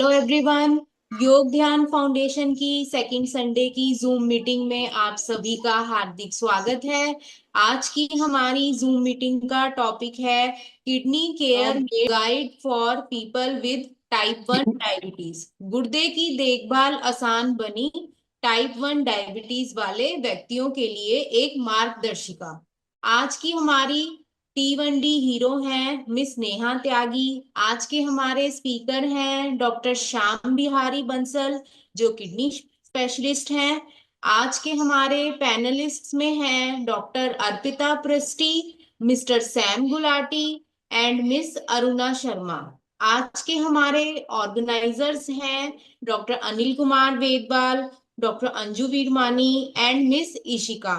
Hello everyone. योग ध्यान foundation की सेकंड संडे की जूम मीटिंग में आप सभी का हार्दिक स्वागत है। आज की हमारी जूम मीटिंग का टॉपिक है kidney care guide for people with type 1 diabetes. गुर्दे की देखभाल आसान बनी टाइप 1 डायबिटीज वाले व्यक्तियों के लिए एक मार्गदर्शिका। आज की हमारी T1D हीरो हैं मिस नेहा त्यागी। आज के हमारे स्पीकर हैं डॉक्टर श्याम बिहारी बंसल, जो किडनी स्पेशलिस्ट हैं। आज के हमारे पैनलिस्ट्स में हैं doctor Arpita Prishti, mister Sam Gulati and miss Aruna Sharma. आज के हमारे ऑर्गेनाइजर्स हैं doctor Anil Kumar Vedwal, doctor Anju Veermani and miss Ishika.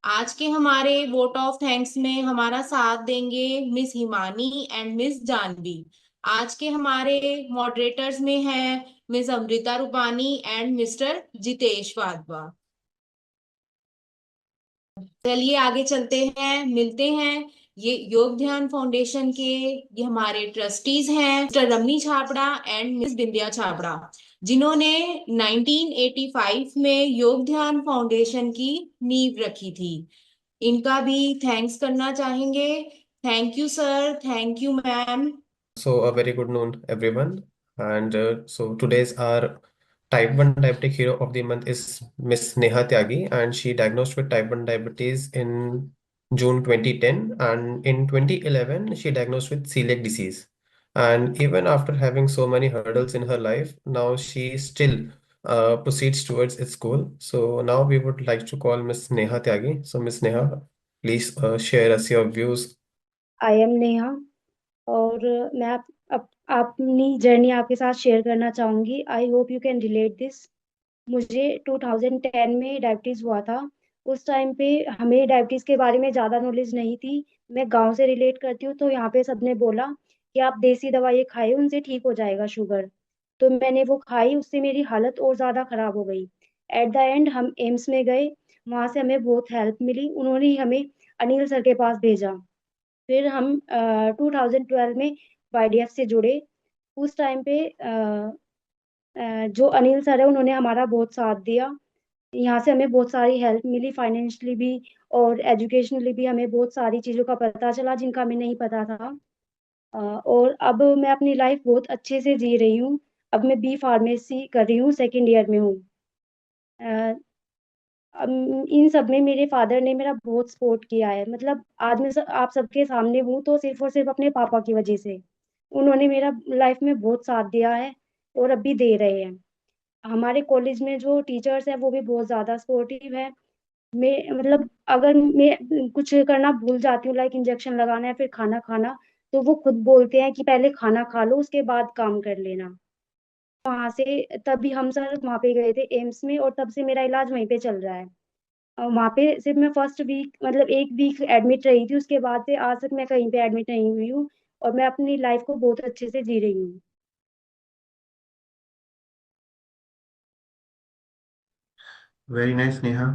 आज के हमारे वोट ऑफ थैंक्स में हमारा साथ देंगे miss Himani and miss Janvi. आज के हमारे मॉडरेटर्स में हैं miss Amrita Rupani and mister Jitesh Wadhwa. चलिए आगे चलते हैं, मिलते हैं। ये योग ध्यान फाउंडेशन के ये हमारे ट्रस्टीज हैं mister Ramani Chhabra and miss Bindiya Chhabra, जिन्होंने 1985 में योग ध्यान फाउंडेशन की नींव रखी थी। इनका भी थैंक्स करना चाहेंगे। Thank you sir, thank you ma'am. So, a very good noon, everyone. And today's our type 1 diabetic hero of the month is Miss Neha Tyagi, and she diagnosed with type 1 diabetes in June 2010. And in 2011, she diagnosed with celiac disease. And even after having so many hurdles in her life, now she still proceeds towards its goal. So, now we would like to call Miss Neha Tyagi. So, Miss Neha, please share us your views. I am Neha. और मैं अपनी journey आपके साथ share करना चाहूंगी। I hope you can relate this. मुझे 2010 में diabetes हुआ था। उस टाइम पे हमें डायबिटीज के बारे में ज़्यादा नॉलेज नहीं थी। मैं गांव से रिलेट करती हूँ, तो यहाँ पे सबने बोला कि आप देसी दवाई खाइए, उनसे ठीक हो जाएगा शुगर। तो मैंने वो खाई, उससे मेरी हालत और ज़्यादा खराब हो गई। एट द एंड हम एम्स में गए। वहाँ से हमें बहुत हेल्प मिली, उन्होंने ही हमें अनिल सर के पास भेजा। फिर हम 2012 में YDF से जुड़े। उस टाइम पे जो अनिल सर है, उन्होंने हमारा बहुत साथ दिया। यहाँ से हमें बहुत सारी हेल्प मिली, फाइनेंशियली भी और एजुकेशनली भी। हमें बहुत सारी चीज़ों का पता चला जिनका हमें नहीं पता था। और अब मैं अपनी लाइफ बहुत अच्छे से जी रही हूँ। अब मैं बी फार्मेसी कर रही हूँ, सेकेंड ईयर में हूँ। इन सब में मेरे फादर ने मेरा बहुत सपोर्ट किया है। मतलब आज मैं आप सबके सामने हूँ तो सिर्फ और सिर्फ अपने पापा की वजह से। उन्होंने मेरा लाइफ में बहुत साथ दिया है और अभी दे रहे हैं। हमारे कॉलेज में जो टीचर्स हैं वो भी बहुत ज़्यादा सपोर्टिव है। मैं मतलब अगर मैं कुछ करना भूल जाती हूँ, लाइक इंजेक्शन लगाना या फिर खाना खाना, तो वो खुद बोलते हैं कि पहले खाना खा लो, उसके बाद काम कर लेना। वहां से तभी हम सर वहाँ पे गए थे एम्स में, और तब से मेरा इलाज वहीं पे चल रहा है। और वहाँ पे सिर्फ मैं फर्स्ट वीक मतलब एक वीक एडमिट रही थी, उसके बाद से आज तक मैं कहीं पे एडमिट नहीं हुई हूँ। और मैं अपनी लाइफ को बहुत अच्छे से जी रही हूँ। Very nice Neha.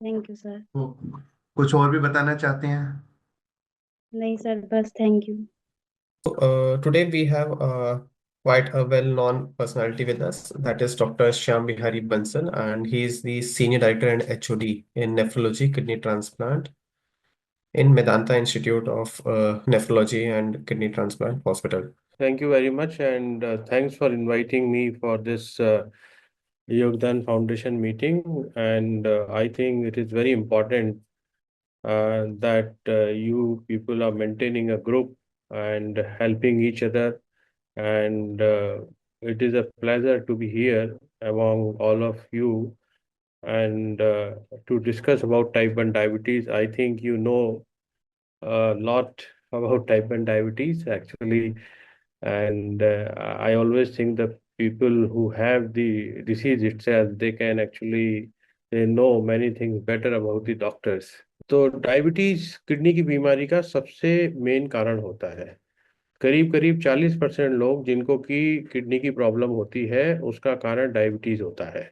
Thank you sir. वो कुछ और भी बताना चाहते हैं? नहीं सर, बस thank you. Today we have quite a well-known personality with us. That is Dr. Shyam Bihari Bansal, and he is the Senior Director and HOD in Nephrology Kidney Transplant in Medanta Institute of Nephrology and Kidney Transplant Hospital. Thank you very much, and thanks for inviting me for this Yogdan Foundation meeting. And I think it is very important that you people are maintaining a group and helping each other. And it is a pleasure to be here among all of you and to discuss about type 1 diabetes. I think you know a lot about type 1 diabetes actually. And I always think that people who have the disease itself, they can actually they know many things better about the doctors. तो diabetes kidney की बीमारी का सबसे main कारण होता है। करीब करीब 40% लोग जिनको की किडनी की प्रॉब्लम होती है उसका कारण डायबिटीज होता है।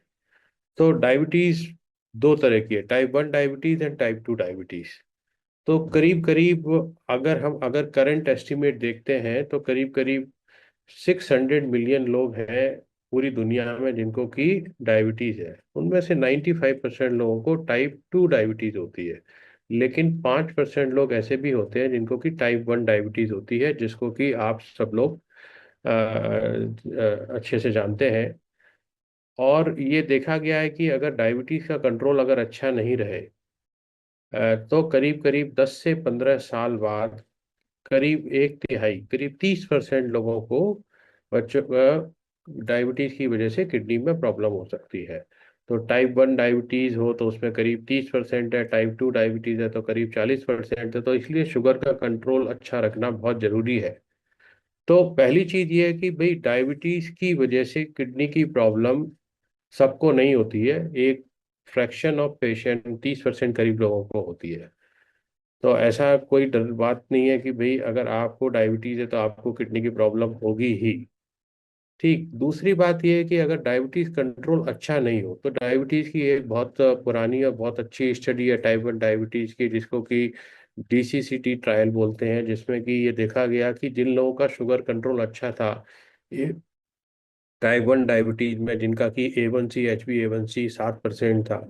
तो डायबिटीज दो तरह की है, type 1 diabetes and type 2 diabetes. तो करीब करीब अगर करंट एस्टिमेट देखते हैं तो करीब करीब 600 मिलियन लोग हैं पूरी दुनिया में जिनको कि डायबिटीज है। उनमें से 95% लोगों को टाइप 2 डायबिटीज होती है, लेकिन 5% लोग ऐसे भी होते हैं जिनको कि टाइप 1 डायबिटीज होती है, जिसको कि आप सब लोग अच्छे से जानते हैं। और ये देखा गया है कि अगर डायबिटीज का कंट्रोल अगर अच्छा नहीं रहे तो करीब करीब 10 से 15 साल बाद करीब एक तिहाई, करीब 30% लोगों को बच्चों डायबिटीज की वजह से किडनी में प्रॉब्लम हो सकती है। तो टाइप 1 डायबिटीज हो तो उसमें करीब 30% है, टाइप 2 डायबिटीज है तो करीब 40% है। तो इसलिए शुगर का कंट्रोल अच्छा रखना बहुत जरूरी है। तो पहली चीज ये है कि भाई डायबिटीज की वजह से किडनी की प्रॉब्लम सबको नहीं होती है, एक फ्रैक्शन ऑफ पेशेंट 30% करीब लोगों को होती है। तो ऐसा कोई डर बात नहीं है कि भाई अगर आपको डायबिटीज है तो आपको किडनी की प्रॉब्लम होगी ही। ठीक, दूसरी बात यह है कि अगर डायबिटीज कंट्रोल अच्छा नहीं हो तो डायबिटीज की एक बहुत पुरानी और बहुत अच्छी स्टडी है टाइप 1 डायबिटीज की, जिसको कि DCCT ट्रायल बोलते हैं, जिसमें कि ये देखा गया कि जिन लोगों का शुगर कंट्रोल अच्छा था टाइप 1 डायबिटीज में, जिनका कि A1C HbA1c 7% था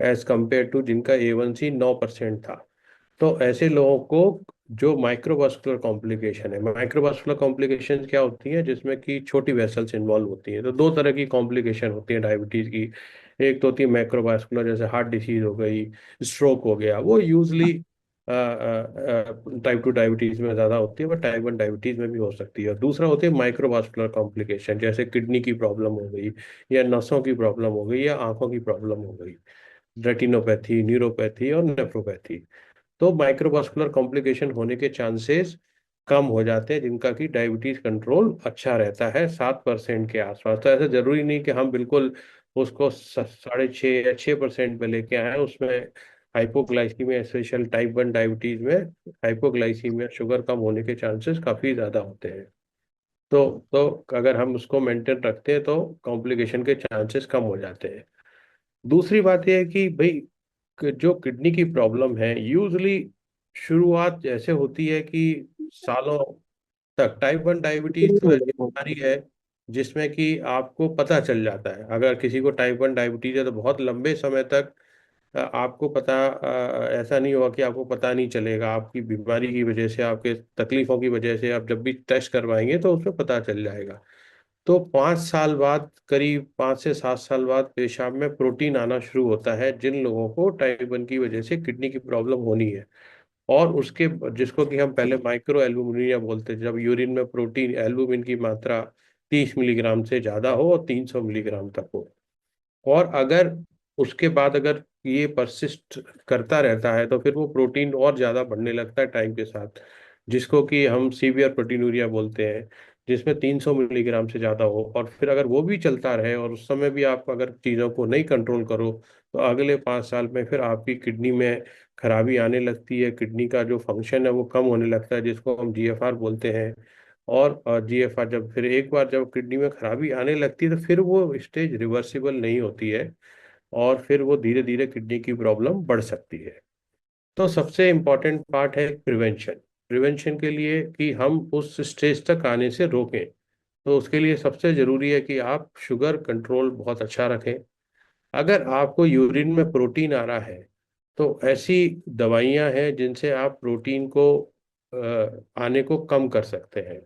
एज कंपेयर टू जिनका A1C 9% था। तो ऐसे लोगों को जो माइक्रोवास्कुलर कॉम्प्लिकेशन है, माइक्रोवास्कुलर कॉम्प्लिकेशन क्या होती है, जिसमें कि छोटी वेसल्स इन्वॉल्व होती हैं। तो दो तरह की कॉम्प्लिकेशन होती है डायबिटीज की। एक तो होती है माइक्रोवास्कुलर, जैसे हार्ट डिसीज हो गई, स्ट्रोक हो गया, वो यूजली टाइप 2 डायबिटीज में ज़्यादा होती है, बट टाइप 1 डायबिटीज में भी हो सकती है। और दूसरा होती है माइक्रोवास्कुलर कॉम्प्लिकेशन, जैसे किडनी की प्रॉब्लम हो गई, या नसों की प्रॉब्लम हो गई, या आंखों की प्रॉब्लम हो गई, रेटिनोपैथी, न्यूरोपैथी और नेफ्रोपैथी। तो माइक्रोवास्कुलर कॉम्प्लिकेशन होने के चांसेस कम हो जाते हैं जिनका कि डायबिटीज कंट्रोल अच्छा रहता है 7% के आसपास। तो ऐसा जरूरी नहीं कि हम बिल्कुल उसको 6.5 या 6% पे लेके आए। उसमें हाइपोग्लाइसीमिया, स्पेशल टाइप 1 डायबिटीज में हाइपोग्लाइसीमिया, शुगर कम होने के चांसेस काफी ज्यादा होते हैं। तो अगर हम उसको मेंटेन रखते हैं तो कॉम्प्लिकेशन के चांसेस कम हो जाते हैं। दूसरी बात यह है कि भाई जो किडनी की प्रॉब्लम है यूजली शुरुआत ऐसे होती है कि सालों तक, टाइप 1 डायबिटीज तो ऐसी बीमारी है जिसमें कि आपको पता चल जाता है। अगर किसी को टाइप 1 डायबिटीज है तो बहुत लंबे समय तक आपको पता, ऐसा नहीं होगा कि आपको पता नहीं चलेगा। आपकी बीमारी की वजह से, आपके तकलीफों की वजह से आप जब भी टेस्ट करवाएंगे तो उसमें पता चल जाएगा। तो 5 साल बाद, करीब 5 से 7 साल बाद पेशाब में प्रोटीन आना शुरू होता है जिन लोगों को टाइप 1 की वजह से किडनी की प्रॉब्लम होनी है। और उसके, जिसको कि हम पहले माइक्रो एल्बुमिनिया बोलते हैं, जब यूरिन में प्रोटीन एल्बुमिन की मात्रा 30 मिलीग्राम से ज्यादा हो और 300 मिलीग्राम तक हो। और अगर उसके बाद अगर ये परसिस्ट करता रहता है तो फिर वो प्रोटीन और ज़्यादा बढ़ने लगता है टाइम के साथ, जिसको कि हम सीवियर प्रोटीनूरिया बोलते हैं, जिसमें 300 मिलीग्राम से ज़्यादा हो। और फिर अगर वो भी चलता रहे और उस समय भी आप अगर चीज़ों को नहीं कंट्रोल करो तो अगले 5 साल में फिर आपकी किडनी में खराबी आने लगती है। किडनी का जो फंक्शन है वो कम होने लगता है, जिसको हम GFR बोलते हैं। और GFR जब फिर एक बार जब किडनी में खराबी आने लगती है तो फिर वो स्टेज रिवर्सिबल नहीं होती है, और फिर वो धीरे धीरे किडनी की प्रॉब्लम बढ़ सकती है। तो सबसे इम्पोर्टेंट पार्ट है प्रिवेंशन। प्रिवेंशन के लिए कि हम उस स्टेज तक आने से रोकें, तो उसके लिए सबसे जरूरी है कि आप शुगर कंट्रोल बहुत अच्छा रखें। अगर आपको यूरिन में प्रोटीन आ रहा है तो ऐसी दवाइयां हैं जिनसे आप प्रोटीन को आने को कम कर सकते हैं।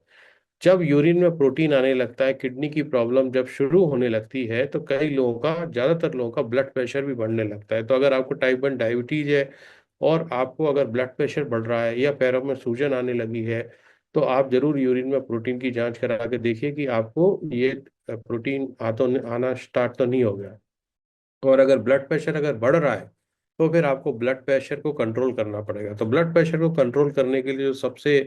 जब यूरिन में प्रोटीन आने लगता है, किडनी की प्रॉब्लम जब शुरू होने लगती है, तो कई लोगों का, ज्यादातर लोगों का ब्लड प्रेशर भी बढ़ने लगता है। तो अगर आपको टाइप 1 डायबिटीज है और आपको अगर ब्लड प्रेशर बढ़ रहा है या पैरों में सूजन आने लगी है, तो आप जरूर यूरिन में प्रोटीन की जांच करा के देखिए कि आपको ये प्रोटीन आना स्टार्ट तो नहीं हो गया। और अगर ब्लड प्रेशर अगर बढ़ रहा है तो फिर आपको ब्लड प्रेशर को कंट्रोल करना पड़ेगा। तो ब्लड प्रेशर को कंट्रोल करने के लिए जो सबसे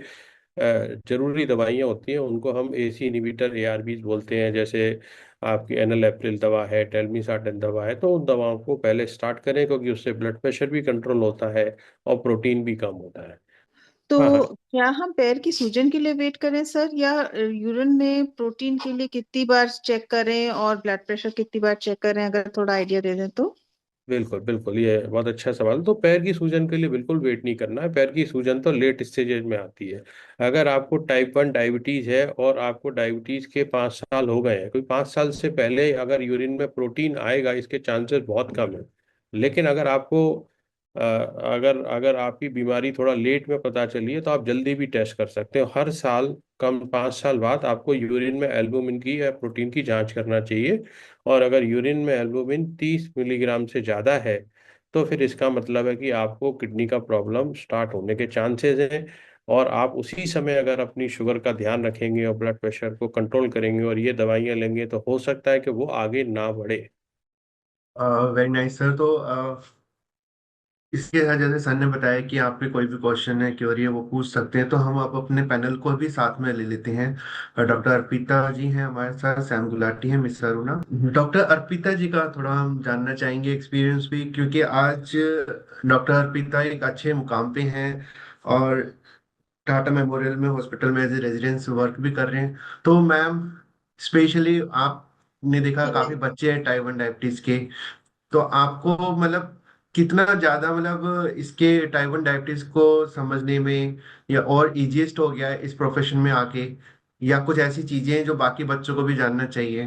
जरूरी दवाइयाँ होती हैं उनको हम AC इनहिबिटर, ARBs बोलते हैं। जैसे आपकी एनालेप्रिल दवा है, टेलमिसार्टन दवा है, तो उन दवाओं को पहले स्टार्ट करें, क्योंकि उससे ब्लड प्रेशर भी कंट्रोल होता है और प्रोटीन भी कम होता है। तो हाँ हाँ। क्या हम पैर की सूजन के लिए वेट करें सर, या यूरिन में प्रोटीन के लिए कितनी बार चेक करें और ब्लड प्रेशर कितनी बार चेक करें, अगर थोड़ा आइडिया दे दें तो। बिल्कुल बिल्कुल, ये बहुत अच्छा सवाल। तो पैर की सूजन के लिए बिल्कुल वेट नहीं करना है। पैर की सूजन तो लेट स्टेजेस में आती है। अगर आपको टाइप 1 डायबिटीज है और आपको डायबिटीज के 5 साल हो गए हैं, कोई 5 साल से पहले अगर यूरिन में प्रोटीन आएगा, इसके चांसेस बहुत कम है। लेकिन अगर आपको अगर अगर आपकी बीमारी थोड़ा लेट में पता चली है, तो आप जल्दी भी टेस्ट कर सकते हो। हर साल कम 5 साल बाद आपको यूरिन में एल्बुमिन की या प्रोटीन की जांच करना चाहिए। और अगर यूरिन में एल्बुमिन 30 मिलीग्राम से ज़्यादा है, तो फिर इसका मतलब है कि आपको किडनी का प्रॉब्लम स्टार्ट होने के चांसेस हैं। और आप उसी समय अगर अपनी शुगर का ध्यान रखेंगे और ब्लड प्रेशर को कंट्रोल करेंगे और ये दवाइयाँ लेंगे, तो हो सकता है कि वो आगे ना बढ़े। Very nice sir. तो इसके साथ जैसे सर ने बताया कि आप पे कोई भी क्वेश्चन है, क्वेरी है, वो पूछ सकते हैं, तो हम आप अपने पैनल को भी साथ में ले लेते हैं। डॉक्टर अर्पिता जी हैं हमारे साथ, सैम गुलाटी हैं, मिस अरुणा। डॉक्टर अर्पिता जी का थोड़ा हम जानना चाहेंगे एक्सपीरियंस भी, क्योंकि आज डॉक्टर अर्पिता एक अच्छे मुकाम पे हैं और टाटा मेमोरियल में हॉस्पिटल में एज ए रेजिडेंस वर्क भी कर रहे हैं। तो मैम, स्पेशली आपने देखा काफी बच्चे हैं टाइप 1 डायबिटीज के, तो आपको मतलब कितना ज्यादा मतलब इसके टाइप 1 डायबिटीज को समझने में या और इजीएस्ट हो गया है इस प्रोफेशन में आके, या कुछ ऐसी चीजें हैं जो बाकी बच्चों को भी जानना चाहिए?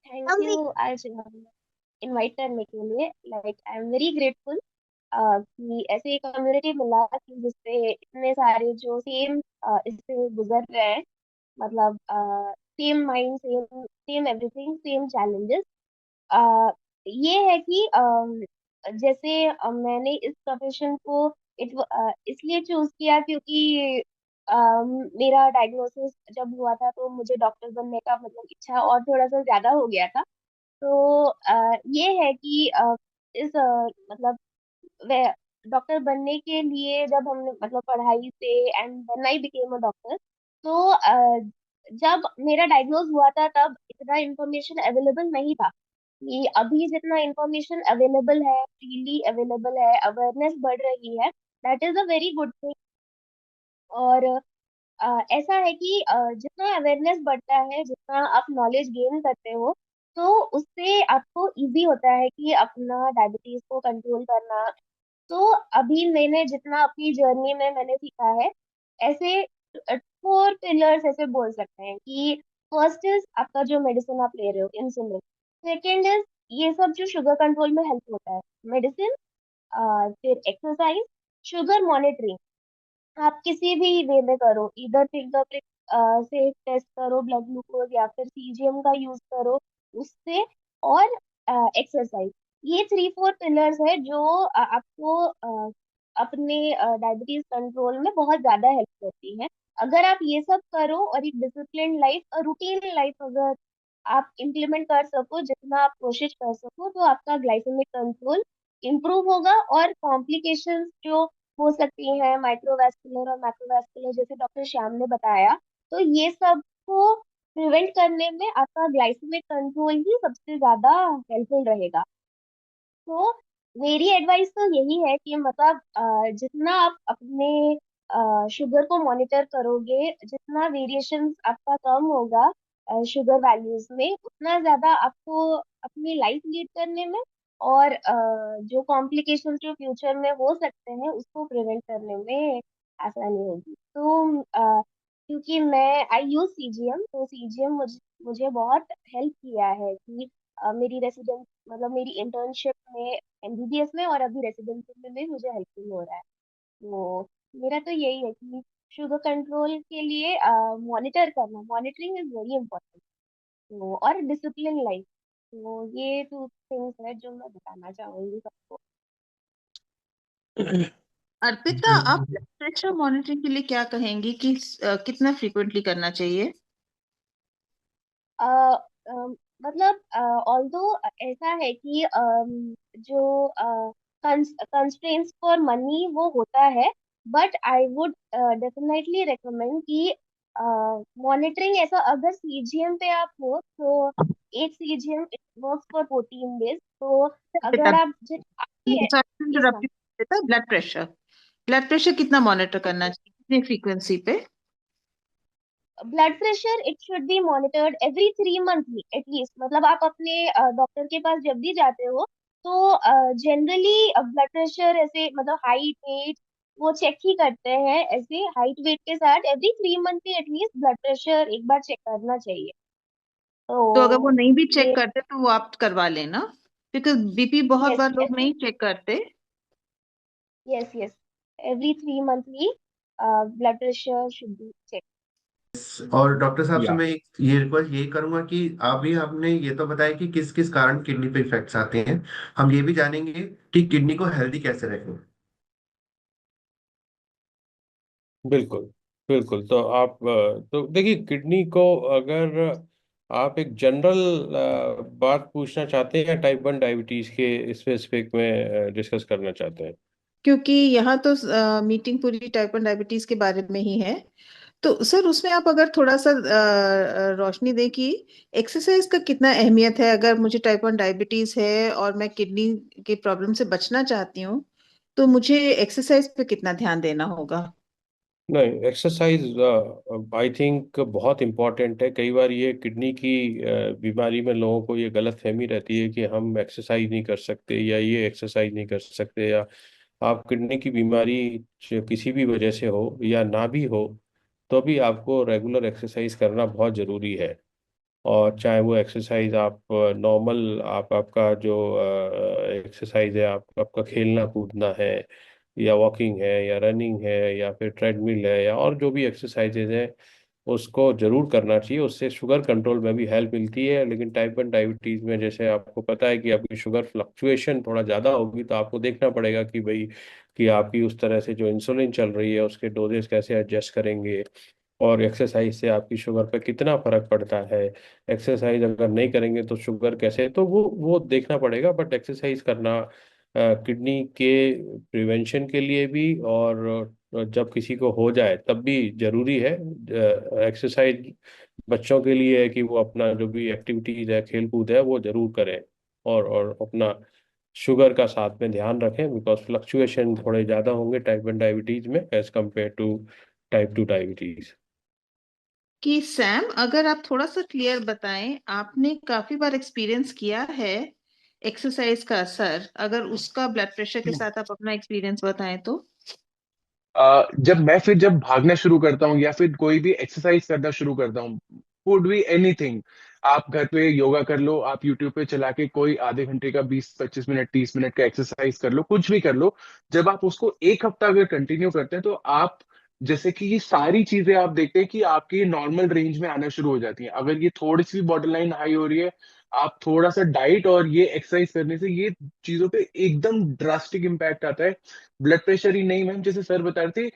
थैंक यू आज इनवाइट करने के लिए। Like I am very grateful कि ऐसे एक कम्युनिटी मिला कि जिसपे इतने सारे जो सेम इससे गुजर रहे हैं, मतलब same mind, same same everything, same challenges. ये है कि जैसे मैंने इस प्रोफेशन को इसलिए चूज किया क्योंकि मेरा डायग्नोसिस जब हुआ था तो मुझे डॉक्टर बनने का मतलब इच्छा और थोड़ा सा ज्यादा हो गया था। तो ये है कि इस मतलब वे डॉक्टर बनने के लिए जब हमने मतलब पढ़ाई से and then I became a doctor. तो जब मेरा डायग्नोज हुआ था तब इतना इंफॉर्मेशन अवेलेबल नहीं था कि अभी जितना इंफॉर्मेशन अवेलेबल है, फ्रीली अवेलेबल है, अवेयरनेस बढ़ रही है। That is a very good thing. और ऐसा है कि जितना अवेयरनेस बढ़ता है, जितना आप नॉलेज गेन करते हो, तो उससे आपको इजी होता है कि अपना डायबिटीज को कंट्रोल करना। तो अभी मैंने जितना अपनी जर्नी में मैंने सीखा है, ऐसे 4 पिलर्स ऐसे बोल सकते हैं कि फर्स्ट इज आपका जो मेडिसिन आप ले रहे हो, इंसुलिन। सेकेंड इज ये सब जो शुगर कंट्रोल में हेल्प होता है, मेडिसिन। फिर एक्सरसाइज, शुगर मॉनिटरिंग। आप किसी भी वे में करो, इधर फिंगरप्रिंट से टेस्ट करो ब्लड ग्लूकोज, या फिर सीजीएम का यूज करो उससे, और एक्सरसाइज। ये 3-4 पिलर्स है जो आपको अपने डायबिटीज कंट्रोल में बहुत ज्यादा हेल्प करती है। अगर आप ये सब करो और एक डिसिप्लिन लाइफ, रूटीन लाइफ अगर आप इम्प्लीमेंट कर सको, जितना आप कोशिश कर सको, तो आपका ग्लाइसेमिक कंट्रोल इम्प्रूव होगा। और कॉम्प्लिकेशंस जो हो सकती हैं, माइक्रोवास्कुलर और मैक्रोवास्कुलर, जैसे डॉक्टर श्याम ने बताया, तो ये सब को प्रिवेंट करने में आपका ग्लाइसेमिक कंट्रोल ही सबसे ज्यादा हेल्पफुल रहेगा। तो मेरी एडवाइस तो यही है कि मतलब जितना आप अपने शुगर को मॉनिटर करोगे, जितना वेरिएशंस आपका कम होगा शुगर वैल्यूज में, उतना ज्यादा आपको अपनी लाइफ लीड करने में और जो कॉम्प्लिकेशंस जो फ्यूचर में हो सकते हैं उसको प्रिवेंट करने में आसानी होगी। तो क्योंकि मैं आई यूज सीजीएम, तो सीजीएम मुझे बहुत हेल्प किया है कि मेरी रेसिडेंस मतलब मेरी इंटर्नशिप में, एमबीबीएस में, और अभी रेसिडेंसी में भी मुझे हेल्पफुल हो रहा है। तो मेरा तो यही है कि शुगर कंट्रोल के लिए मॉनिटर करना, मॉनिटरिंग इज वेरी इंपॉर्टेंट। तो और डिसिप्लिन लाइफ, तो ये 2 थिंग्स है जो मैं बताना चाहूंगी सबको। अर्पिता, आप ब्लड प्रेशर मॉनिटरिंग के लिए क्या कहेंगी कि कितना फ्रीक्वेंटली करना चाहिए? अ, मतलब ऑल्दो ऐसा है कि जो कंस्ट्रेंट्स फॉर मनी वो होता है, but I would definitely recommend कि मॉनिटरिंग ऐसा, अगर सीजीएम पे आप हो तो एक CGM it works for 14 days. तो बेटा, अगर आप आपके, yes ma'am. Blood pressure, blood pressure कितना मॉनिटर करना चाहिए, कितनी फ्रीक्वेंसी पे? Blood pressure it should be monitored every 3 monthly at least. मतलब आप अपने डॉक्टर के पास जब भी जाते हो तो जनरली ब्लड प्रेशर ऐसे मतलब हाइट वेट वो चेक ही करते हैं। ऐसे हाइट वेट के साथ एवरी 3 मंथ में एटलीस्ट ब्लड प्रेशर एक बार चेक करना चाहिए। तो अगर वो तो नहीं भी चेक ये करते तो वो आप करवा लेना, बिकॉज बीपी बहुत यस बार लोग नहीं चेक करते। Yes yes every 3 monthly blood pressure should be check. और डॉक्टर साहब से या मैं ये रिक्वेस्ट यही करूंगा कि अभी आपने ये तो बताया कि किस किस कारण किडनी पे इफेक्ट्स आते हैं, हम ये भी जानेंगे कि किडनी को हेल्दी कैसे रखें। बिल्कुल बिल्कुल। तो आप तो देखिए, किडनी को अगर आप एक जनरल बात पूछना चाहते हैं, टाइप 1 डायबिटीज के स्पेसिफिक में डिस्कस करना चाहते हैं? क्योंकि यहाँ तो मीटिंग पूरी टाइप 1 डायबिटीज के बारे में ही है, तो सर उसमें आप अगर थोड़ा सा रोशनी दें कि एक्सरसाइज का कितना अहमियत है। अगर मुझे टाइप 1 डायबिटीज है और मैं किडनी की प्रॉब्लम से बचना चाहती हूँ, तो मुझे एक्सरसाइज पे कितना ध्यान देना होगा? नहीं, एक्सरसाइज आई थिंक बहुत इम्पोर्टेंट है। कई बार ये किडनी की बीमारी में लोगों को ये गलत फहमी रहती है कि हम एक्सरसाइज नहीं कर सकते, या ये एक्सरसाइज नहीं कर सकते, या आप किडनी की बीमारी किसी भी वजह से हो या ना भी हो, तो भी आपको रेगुलर एक्सरसाइज करना बहुत ज़रूरी है। और चाहे वो एक्सरसाइज आप नॉर्मल, आप आपका जो एक्सरसाइज है, आप आपका खेलना कूदना है, या वॉकिंग है, या रनिंग है, या फिर ट्रेडमिल है, या और जो भी एक्सरसाइजेज हैं, उसको जरूर करना चाहिए। उससे शुगर कंट्रोल में भी हेल्प मिलती है। लेकिन टाइप 1 डायबिटीज़ में जैसे आपको पता है कि आपकी शुगर फ्लक्चुएशन थोड़ा ज़्यादा होगी, तो आपको देखना पड़ेगा कि भाई कि आपकी उस तरह से जो इंसुलिन चल रही है उसके डोजेस कैसे एडजस्ट करेंगे, और एक्सरसाइज से आपकी शुगर पे कितना फर्क पड़ता है। एक्सरसाइज अगर नहीं करेंगे तो शुगर कैसे, तो वो देखना पड़ेगा। बट एक्सरसाइज करना किडनी के प्रिवेंशन के लिए भी, और जब किसी को हो जाए तब भी जरूरी है। एक्सरसाइज बच्चों के लिए है कि वो अपना जो भी एक्टिविटीज है, खेल कूद है, वो जरूर करें। और अपना शुगर का साथ में ध्यान रखें, बिकॉज फ्लक्चुएशन थोड़े ज़्यादा होंगे टाइप 1 डायबिटीज में as compare to type 2 diabetes. कि सैम, अगर आप थोड़ा सा क्लियर बताएं, आपने काफी बार एक्सपीरियंस किया है एक्सरसाइज का असर, अगर उसका ब्लड प्रेशर के साथ आप अपना एक्सपीरियंस बताएं तो। जब भागना शुरू करता हूँ या फिर कोई भी एक्सरसाइज करना शुरू करता हूँ, कुड बी एनीथिंग। आप घर पे योगा कर लो, आप यूट्यूब पे चला के कोई आधे घंटे का 20-25 मिनट 30 मिनट का एक्सरसाइज कर लो, कुछ भी कर लो। जब आप उसको एक हफ्ता अगर कंटिन्यू करते हैं तो आप, जैसे कि ये सारी चीजें आप देखते हैं कि आपकी नॉर्मल रेंज में आना शुरू हो जाती हैं। अगर ये थोड़ी सी भी बॉर्डर लाइन हाई हो रही है, आप थोड़ा सा डाइट और ये एक्सरसाइज करने से ये चीजों पे एकदम ड्रास्टिक इम्पैक्ट आता है। ब्लड प्रेशर ही नहीं मैम, जैसे सर बता रहे थे,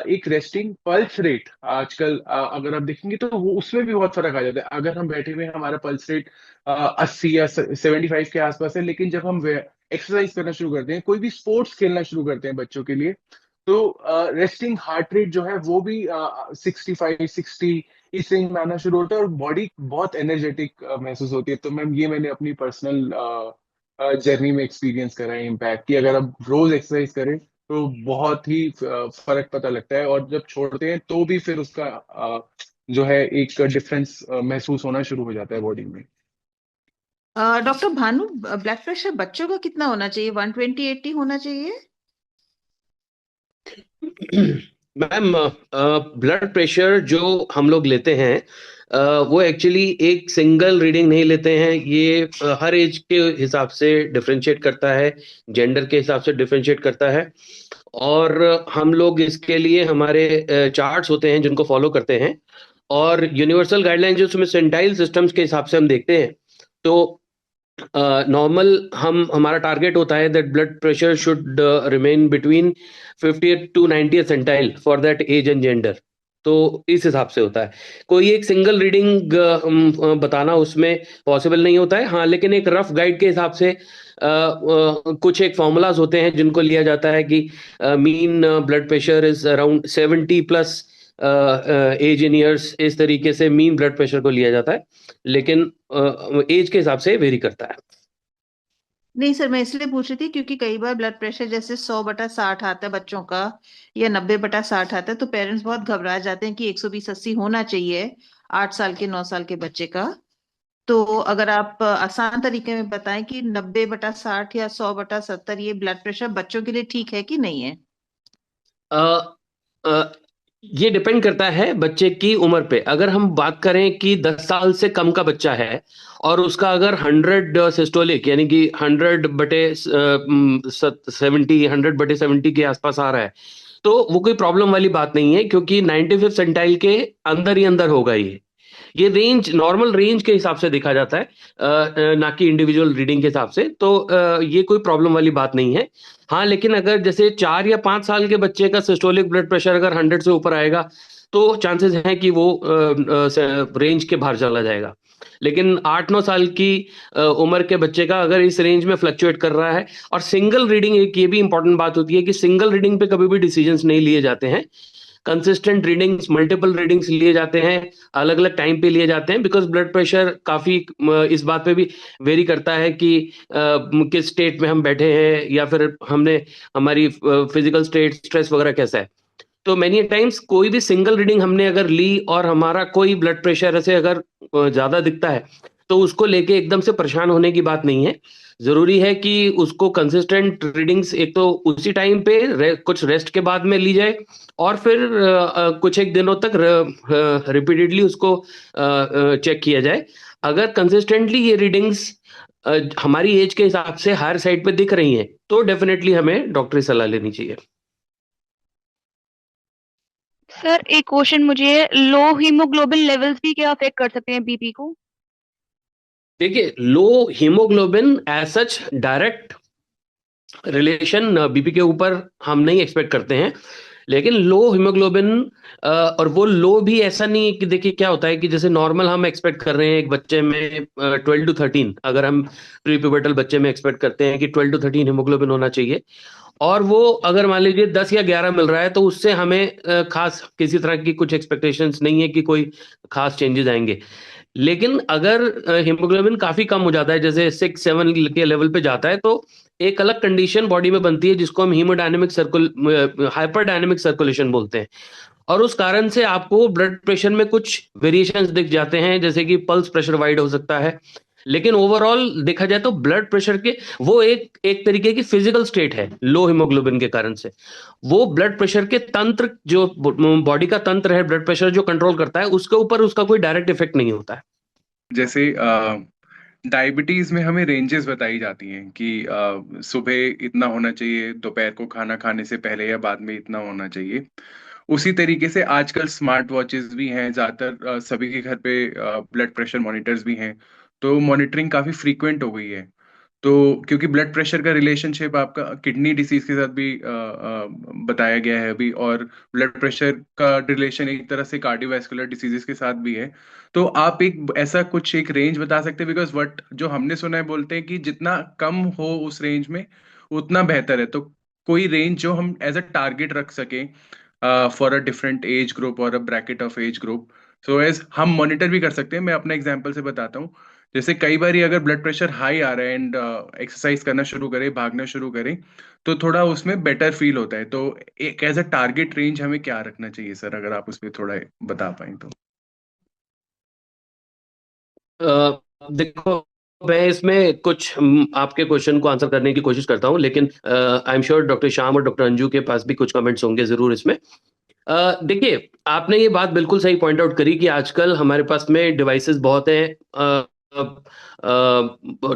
एक रेस्टिंग पल्स रेट आजकल अगर आप देखेंगे तो वो उसमें भी बहुत फर्क आ जाता है। अगर हम बैठे हुए हैं, हमारा पल्स रेट 80 या 75 के आसपास है, लेकिन जब हम एक्सरसाइज करना शुरू करते हैं, कोई भी स्पोर्ट्स खेलना शुरू करते हैं बच्चों के लिए, तो रेस्टिंग हार्ट रेट जो है वो भी 65-60 इस रेंज में आना शुरू होता है, और बॉडी बहुत एनर्जेटिक महसूस होती है। तो मैम ये मैंने अपनी पर्सनल जर्नी में एक्सपीरियंस करा है इम्पैक्ट, कि अगर आप रोज एक्सरसाइज करें तो बहुत ही फर्क पता लगता है, और जब छोड़ते हैं तो भी फिर उसका जो है एक डिफरेंस महसूस होना शुरू हो जाता है बॉडी में। डॉक्टर भानु, ब्लड प्रेशर बच्चों का कितना होना चाहिए? 120/80 होना चाहिए? मैम, ब्लड प्रेशर जो हम लोग लेते हैं, वो एक्चुअली एक सिंगल रीडिंग नहीं लेते हैं। ये हर एज के हिसाब से डिफरेंशिएट करता है, जेंडर के हिसाब से डिफरेंशिएट करता है। और हम लोग इसके लिए हमारे चार्ट्स होते हैं जिनको फॉलो करते हैं, और यूनिवर्सल गाइडलाइंस जो उसमें सेंटाइल सिस्टम्स के हिसाब से हम देखते हैं। तो नॉर्मल हमारा टारगेट होता है that blood pressure should remain between 50th to 90th centile for that age and gender. तो इस हिसाब से होता है। कोई एक सिंगल रीडिंग बताना उसमें पॉसिबल नहीं होता है। हाँ, लेकिन एक रफ गाइड के हिसाब से कुछ एक फॉर्मूलाज होते हैं जिनको लिया जाता है कि mean blood pressure is around 70+ age in years. इस तरीके से मीन ब्लड प्रेशर को लिया जाता है, लेकिन एज के हिसाब से वेरी करता है। नहीं सर, मैं इसलिए पूछ रही थी क्योंकि कई बार ब्लड प्रेशर जैसे 100/60 आता है बच्चों का, या 90/60 आता है, तो पेरेंट्स बहुत घबरा जाते हैं कि 120/80 होना चाहिए 8 साल के 9 साल के बच्चे का। तो अगर आप आसान तरीके में बताएं कि 90/60 या 100/70 ये ब्लड प्रेशर बच्चों के लिए ठीक है कि नहीं है। अ, अ, ये डिपेंड करता है बच्चे की उम्र पे। अगर हम बात करें कि 10 साल से कम का बच्चा है और उसका अगर 100 सिस्टोलिक यानी कि 100/70 के आसपास आ रहा है, तो वो कोई प्रॉब्लम वाली बात नहीं है, क्योंकि 95th सेंटाइल के अंदर ही अंदर होगा ये रेंज नॉर्मल रेंज के हिसाब से देखा जाता है, ना कि इंडिविजुअल रीडिंग के हिसाब से। तो ये कोई प्रॉब्लम वाली बात नहीं है। हाँ, लेकिन अगर जैसे 4 या 5 साल के बच्चे का सिस्टोलिक ब्लड प्रेशर अगर 100 से ऊपर आएगा, तो चांसेस हैं कि वो रेंज के बाहर चला जाएगा। लेकिन 8-9 साल की उम्र के बच्चे का अगर इस रेंज में फ्लक्चुएट कर रहा है, और सिंगल रीडिंग, एक ये भी इंपॉर्टेंट बात होती है कि सिंगल रीडिंग पे कभी भी डिसीजंस नहीं लिए जाते हैं। कंसिस्टेंट रीडिंग्स, मल्टीपल रीडिंग्स लिए जाते हैं, अलग अलग टाइम पे लिए जाते हैं, बिकॉज ब्लड प्रेशर काफी इस बात पे भी वेरी करता है कि किस स्टेट में हम बैठे हैं, या फिर हमने हमारी फिजिकल स्टेट, स्ट्रेस वगैरह कैसा है। तो मेनी टाइम्स कोई भी सिंगल रीडिंग हमने अगर ली और हमारा कोई ब्लड प्रेशर ऐसे अगर ज्यादा दिखता है, तो उसको लेके एकदम से परेशान होने की बात नहीं है। जरूरी है कि उसको कंसिस्टेंट रीडिंग्स एक तो उसी टाइम पे कुछ रेस्ट के बाद में ली जाए, और फिर कुछ एक दिनों तक रिपीटेडली उसको चेक किया जाए। अगर कंसिस्टेंटली ये रीडिंग्स हमारी एज के हिसाब से हायर साइड पे दिख रही हैं, तो डेफिनेटली हमें डॉक्टरी सलाह लेनी चाहिए। सर एक क्वेश्चन मुझे है, लो हीमोग्लोबिन लेवल्स भी क्या अफेक्ट कर सकते हैं बीपी को? देखिए, low haemoglobin as such direct relation BP के ऊपर हम नहीं एक्सपेक्ट करते हैं, लेकिन लो हीमोग्लोबिन, और वो लो भी ऐसा नहीं है कि, देखिए क्या होता है कि जैसे नॉर्मल हम एक्सपेक्ट कर रहे हैं एक बच्चे में 12 to 13, अगर हम प्री प्यूबर्टल बच्चे में एक्सपेक्ट करते हैं कि 12 to 13 हीमोग्लोबिन होना चाहिए, और वो अगर मान लीजिए 10 या 11 मिल रहा है, तो उससे हमें खास किसी तरह की कुछ एक्सपेक्टेशंस नहीं है कि कोई खास चेंजेस आएंगे। लेकिन अगर हीमोग्लोबिन काफी कम हो जाता है, जैसे 6-7 के लेवल पे जाता है, तो एक अलग कंडीशन बॉडी में बनती है जिसको हम हाइपरडायनेमिक सर्कुलेशन बोलते हैं। और उस कारण से आपको ब्लड प्रेशर में कुछ वेरिएशंस दिख जाते हैं, जैसे कि पल्स प्रेशर वाइड हो सकता है। लेकिन ओवरऑल देखा जाए तो ब्लड प्रेशर के वो एक एक तरीके की फिजिकल स्टेट है लो हीमोग्लोबिन के कारण से। वो ब्लड प्रेशर के तंत्र, जो बॉडी का तंत्र है ब्लड प्रेशर जो कंट्रोल करता है, उसके ऊपर उसका कोई डायरेक्ट इफेक्ट नहीं होता है। जैसे डायबिटीज में हमें रेंजेस बताई जाती हैं कि सुबह इतना होना चाहिए, दोपहर को खाना खाने से पहले या बाद में इतना होना चाहिए। उसी तरीके से आजकल स्मार्ट वॉचेस भी हैं, ज्यादातर सभी के घर पे ब्लड प्रेशर मॉनिटर्स भी हैं, तो मॉनिटरिंग काफी फ्रीक्वेंट हो गई है। तो क्योंकि ब्लड प्रेशर का रिलेशनशिप आपका किडनी डिसीज के साथ भी बताया गया है अभी, और ब्लड प्रेशर का रिलेशन एक तरह से कार्डियोवैस्कुलर डिसीजेस के साथ भी है। तो आप एक ऐसा कुछ एक रेंज बता सकते हैं? बिकॉज वट जो हमने सुना है, बोलते हैं कि जितना कम हो उस रेंज में उतना बेहतर है। तो कोई रेंज जो हम एज अ टारगेट रख सकें for a different age group और a bracket of age group, so as हम मॉनिटर भी कर सकते हैं। मैं अपना एग्जांपल से बताता हूँ। जैसे कई बार अगर ब्लड प्रेशर हाई आ रहा है एंड एक्सरसाइज करना शुरू करें, भागना शुरू करें, तो थोड़ा उसमें बेटर फील होता है। तो एक एज अ टारगेट रेंज हमें क्या रखना चाहिए सर, अगर आप उसमें थोड़ा बता पाएं तो। देखो, मैं इसमें कुछ आपके क्वेश्चन को आंसर करने की कोशिश करता हूं, लेकिन I am sure doctor Shyam और डॉक्टर अंजू के पास भी कुछ कमेंट्स होंगे जरूर इसमें। देखिए, आपने ये बात बिल्कुल सही पॉइंट आउट करी कि आजकल हमारे पास में डिवाइसेस बहुत हैं,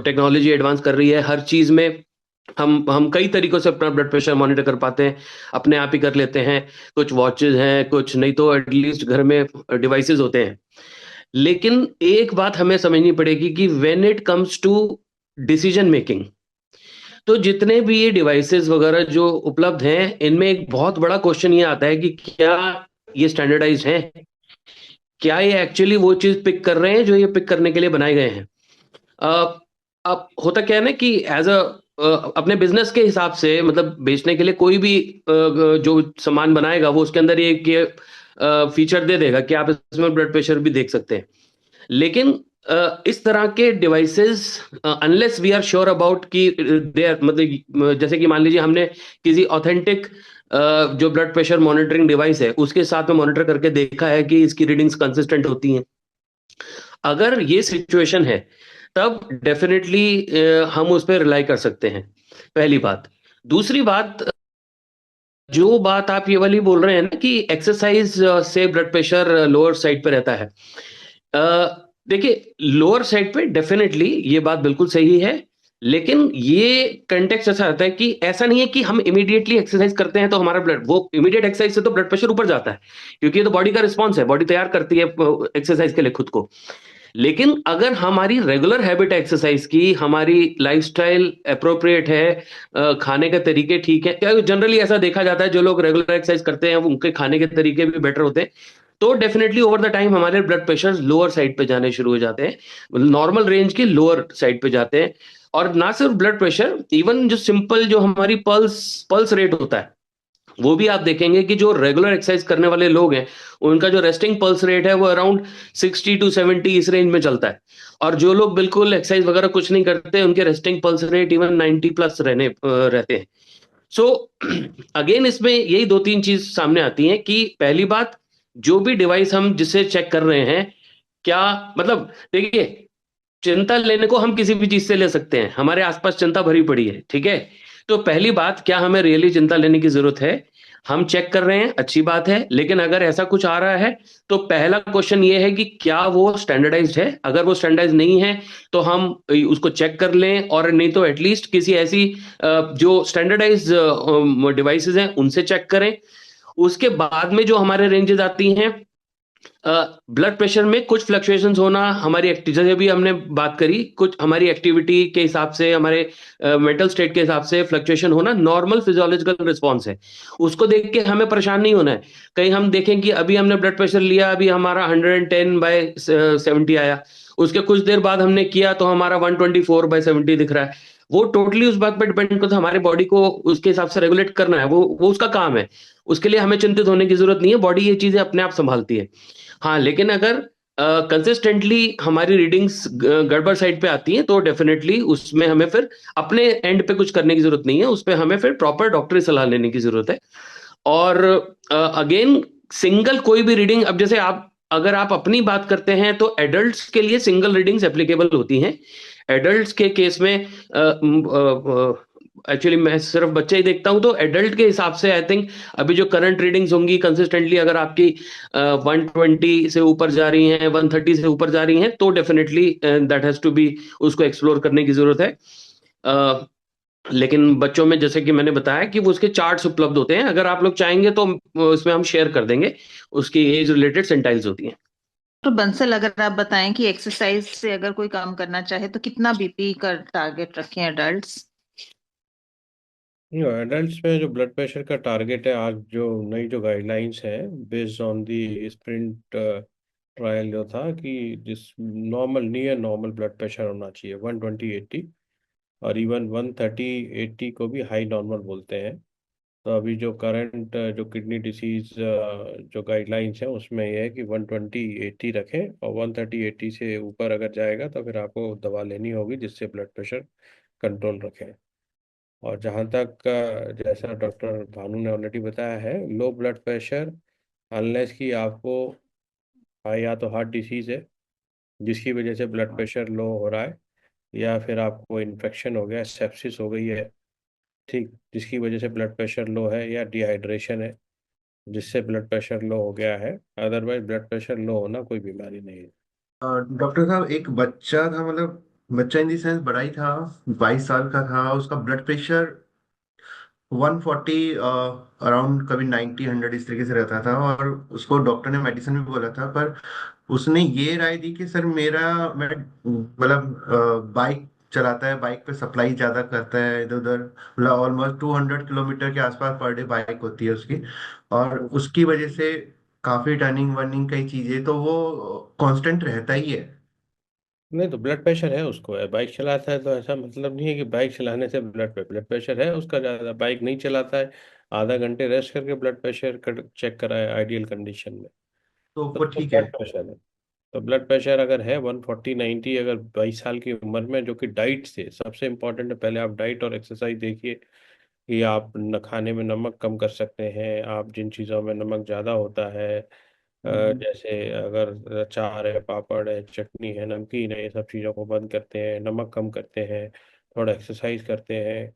टेक्नोलॉजी एडवांस कर रही है हर चीज में। हम कई तरीकों से अपना ब्लड प्रेशर मॉनिटर कर पाते हैं, अपने आप ही कर लेते हैं। कुछ वॉचेज हैं, कुछ नहीं तो एटलीस्ट घर में डिवाइसेस होते हैं। लेकिन एक बात हमें समझनी पड़ेगी कि when it comes to decision making, तो जितने भी ये डिवाइसेस वगैरह जो उपलब्ध हैं, इनमें एक बहुत बड़ा क्वेश्चन ये आता है कि क्या ये स्टैंडर्डाइज हैं, क्या ये एक्चुअली वो चीज पिक कर रहे हैं जो ये पिक करने के लिए बनाए गए हैं। अब होता क्या है ना कि एज अ अपने बिजनेस के हिसाब से, मतलब बेचने के लिए कोई भी जो सामान बनाएगा, वो उसके अंदर एक फीचर दे देगा कि आप इसमें ब्लड प्रेशर भी देख सकते हैं। लेकिन इस तरह के devices, unless we are sure about कि दे आर, मतलब जैसे कि मान लीजिए हमने किसी ऑथेंटिक जो ब्लड प्रेशर मॉनिटरिंग डिवाइस है उसके साथ में मॉनिटर करके देखा है कि इसकी रीडिंग्स कंसिस्टेंट होती हैं, अगर ये सिचुएशन है तब डेफिनेटली हम उस पर रिलाई कर सकते हैं, पहली बात। दूसरी बात, जो बात आप ये वाली बोल रहे हैं ना कि एक्सरसाइज से ब्लड प्रेशर लोअर साइड पे रहता है, देखिए लोअर साइड पे डेफिनेटली ये बात बिल्कुल सही है, लेकिन ये कंटेक्स्ट ऐसा आता है कि ऐसा नहीं है कि हम इमीडिएटली एक्सरसाइज करते हैं तो हमारा ब्लड, वो इमीडिएट एक्सरसाइज से तो ब्लड प्रेशर ऊपर जाता है, क्योंकि ये तो बॉडी का रिस्पॉन्स है, बॉडी तैयार करती है एक्सरसाइज के लिए खुद को। लेकिन अगर हमारी रेगुलर हैबिट है एक्सरसाइज की, हमारी लाइफस्टाइल अप्रोप्रिएट है, खाने के तरीके ठीक है, जनरली ऐसा देखा जाता है जो लोग रेगुलर एक्सरसाइज करते हैं उनके खाने के तरीके भी बेटर होते हैं, तो डेफिनेटली ओवर द टाइम हमारे ब्लड प्रेशर लोअर साइड पे जाने शुरू हो जाते हैं, नॉर्मल रेंज के लोअर साइड पे जाते हैं। और ना सिर्फ ब्लड प्रेशर, इवन जो सिंपल जो हमारी पल्स पल्स रेट होता है, वो भी आप देखेंगे कि जो रेगुलर एक्सरसाइज करने वाले लोग हैं उनका जो रेस्टिंग पल्स रेट है वो अराउंड 60 to 70 इस रेंज में चलता है, और जो लोग बिल्कुल एक्सरसाइज वगैरह कुछ नहीं करते उनके resting pulse rate even 90 plus रहते हैं। सो अगेन इसमें यही दो तीन चीज सामने आती हैं कि पहली बात, जो भी डिवाइस हम जिससे चेक कर रहे हैं, क्या मतलब, देखिए चिंता लेने को हम किसी भी चीज से ले सकते हैं, हमारे आसपास चिंता भरी पड़ी है, ठीक है। तो पहली बात, क्या हमें रियली चिंता लेने की जरूरत है? हम चेक कर रहे हैं, अच्छी बात है, लेकिन अगर ऐसा कुछ आ रहा है तो पहला क्वेश्चन ये है कि क्या वो स्टैंडर्डाइज्ड है? अगर वो स्टैंडर्डाइज नहीं है तो हम उसको चेक कर लें, और नहीं तो एटलीस्ट किसी ऐसी जो स्टैंडर्डाइज डिवाइसेस हैं उनसे चेक करें। उसके बाद में जो हमारे रेंजेस आती हैं, ब्लड प्रेशर में कुछ फ्लक्चुएशंस होना, हमारी जैसे भी हमने बात करी, कुछ हमारी एक्टिविटी के हिसाब से, हमारे मेंटल स्टेट के हिसाब से फ्लक्चुएशन होना नॉर्मल फिजियोलॉजिकल रिस्पॉन्स है, उसको देख के हमें परेशान नहीं होना है। कहीं हम देखें कि अभी हमने ब्लड प्रेशर लिया, अभी हमारा 110/70 आया, उसके कुछ देर बाद हमने किया तो हमारा 124/70 दिख रहा है, वो टोटली उस बात पर डिपेंड करता है, हमारे बॉडी को उसके हिसाब से रेगुलेट करना है, वो उसका काम है, उसके लिए हमें चिंतित होने की जरूरत नहीं है, बॉडी ये चीजें अपने आप संभालती है। हाँ, लेकिन अगर कंसिस्टेंटली हमारी रीडिंग्स गड़बड़ साइड पे आती हैं तो डेफिनेटली उसमें हमें फिर अपने एंड पे कुछ करने की जरूरत नहीं है, उस पे हमें फिर प्रॉपर डॉक्टरी सलाह लेने की जरूरत है। और अगेन, सिंगल कोई भी रीडिंग, अब जैसे आप, अगर आप अपनी बात करते हैं तो एडल्ट्स के लिए सिंगल रीडिंग्स एप्लीकेबल होती हैं। एडल्ट्स के केस में एक्चुअली मैं सिर्फ बच्चे ही देखता हूं, तो एडल्ट के हिसाब से आई थिंक अभी जो करंट रीडिंग्स होंगी कंसिस्टेंटली, अगर आपकी 120 से ऊपर जा रही हैं, 130 से ऊपर जा रही हैं, तो definitely that has to be, उसको एक्सप्लोर करने की जरूरत है। लेकिन बच्चों में जैसे कि मैंने बताया कि वो उसके चार्ट्स उपलब्ध होते हैं, अगर आप लोग चाहेंगे तो उसमें हम शेयर कर देंगे, उसकी एज रिलेटेड सेंटाइल्स होती हैं। तो बंसल, अगर आप बताएं कि एक्सरसाइज से अगर कोई काम करना चाहे तो कितना बीपी का टारगेट रखें एडल्ट्स? एडल्ट्स में जो ब्लड प्रेशर का टारगेट है, आज जो नई जो गाइडलाइंस है based on the sprint trial जो था, कि जिस normal, near normal blood pressure होना चाहिए 120/80, और इवन 130/80 को भी हाई नॉर्मल बोलते हैं। तो अभी जो करंट जो किडनी डिसीज जो गाइडलाइंस है उसमें यह है कि 120/80 रखें, और 130/80 से ऊपर अगर जाएगा तो फिर आपको दवा लेनी होगी जिससे ब्लड प्रेशर कंट्रोल रखें। और जहाँ तक जैसा डॉक्टर भानु ने ऑलरेडी बताया है, लो ब्लड प्रेशर, अनलेस कि आपको या तो हार्ट डिसीज है जिसकी वजह से ब्लड प्रेशर लो हो रहा है, या फिर आपको इन्फेक्शन हो गया, सेप्सिस हो गई है, ठीक, जिसकी वजह से ब्लड प्रेशर लो है, या डिहाइड्रेशन है जिससे ब्लड प्रेशर लो हो गया है, अदरवाइज ब्लड प्रेशर लो होना कोई बीमारी नहीं है। डॉक्टर साहब, एक बच्चा था, मतलब बच्चा इन दी सेंस बड़ा ही था, 22 साल का था, उसका ब्लड प्रेशर 140 अराउंड, कभी 90 100 इस तरीके से रहता था, और उसको डॉक्टर ने मेडिसिन भी बोला था, पर उसने ये राय दी कि सर मैं मतलब बाइक चलाता है, बाइक पे सप्लाई ज्यादा करता है इधर उधर, मतलब ऑलमोस्ट 200 किलोमीटर के आसपास पर डे बाइक होती है उसकी, और उसकी वजह से काफी टर्निंग वर्निंग कई चीजें, तो वो कांस्टेंट रहता ही है। नहीं, तो ब्लड प्रेशर है उसको, है बाइक चलाता है, तो ऐसा मतलब नहीं है कि बाइक चलाने से ब्लड प्रेशर है उसका ज़्यादा, बाइक नहीं चलाता है, आधा घंटे रेस्ट करके ब्लड प्रेशर चेक कराए आइडियल कंडीशन में, तो तो वो उसको ठीक है। ब्लड प्रेशर है। तो ब्लड प्रेशर अगर है 140/90 अगर 22 साल की उम्र में, जो कि डाइट से सबसे इम्पोर्टेंट है, पहले आप डाइट और एक्सरसाइज देखिए कि आप न खाने में नमक कम कर सकते हैं। आप जिन चीज़ों में नमक ज़्यादा होता है, जैसे अगर अचार है, पापड़ है, चटनी है, नमकीन है, ये सब चीज़ों को बंद करते हैं, नमक कम करते हैं, थोड़ा एक्सरसाइज करते हैं,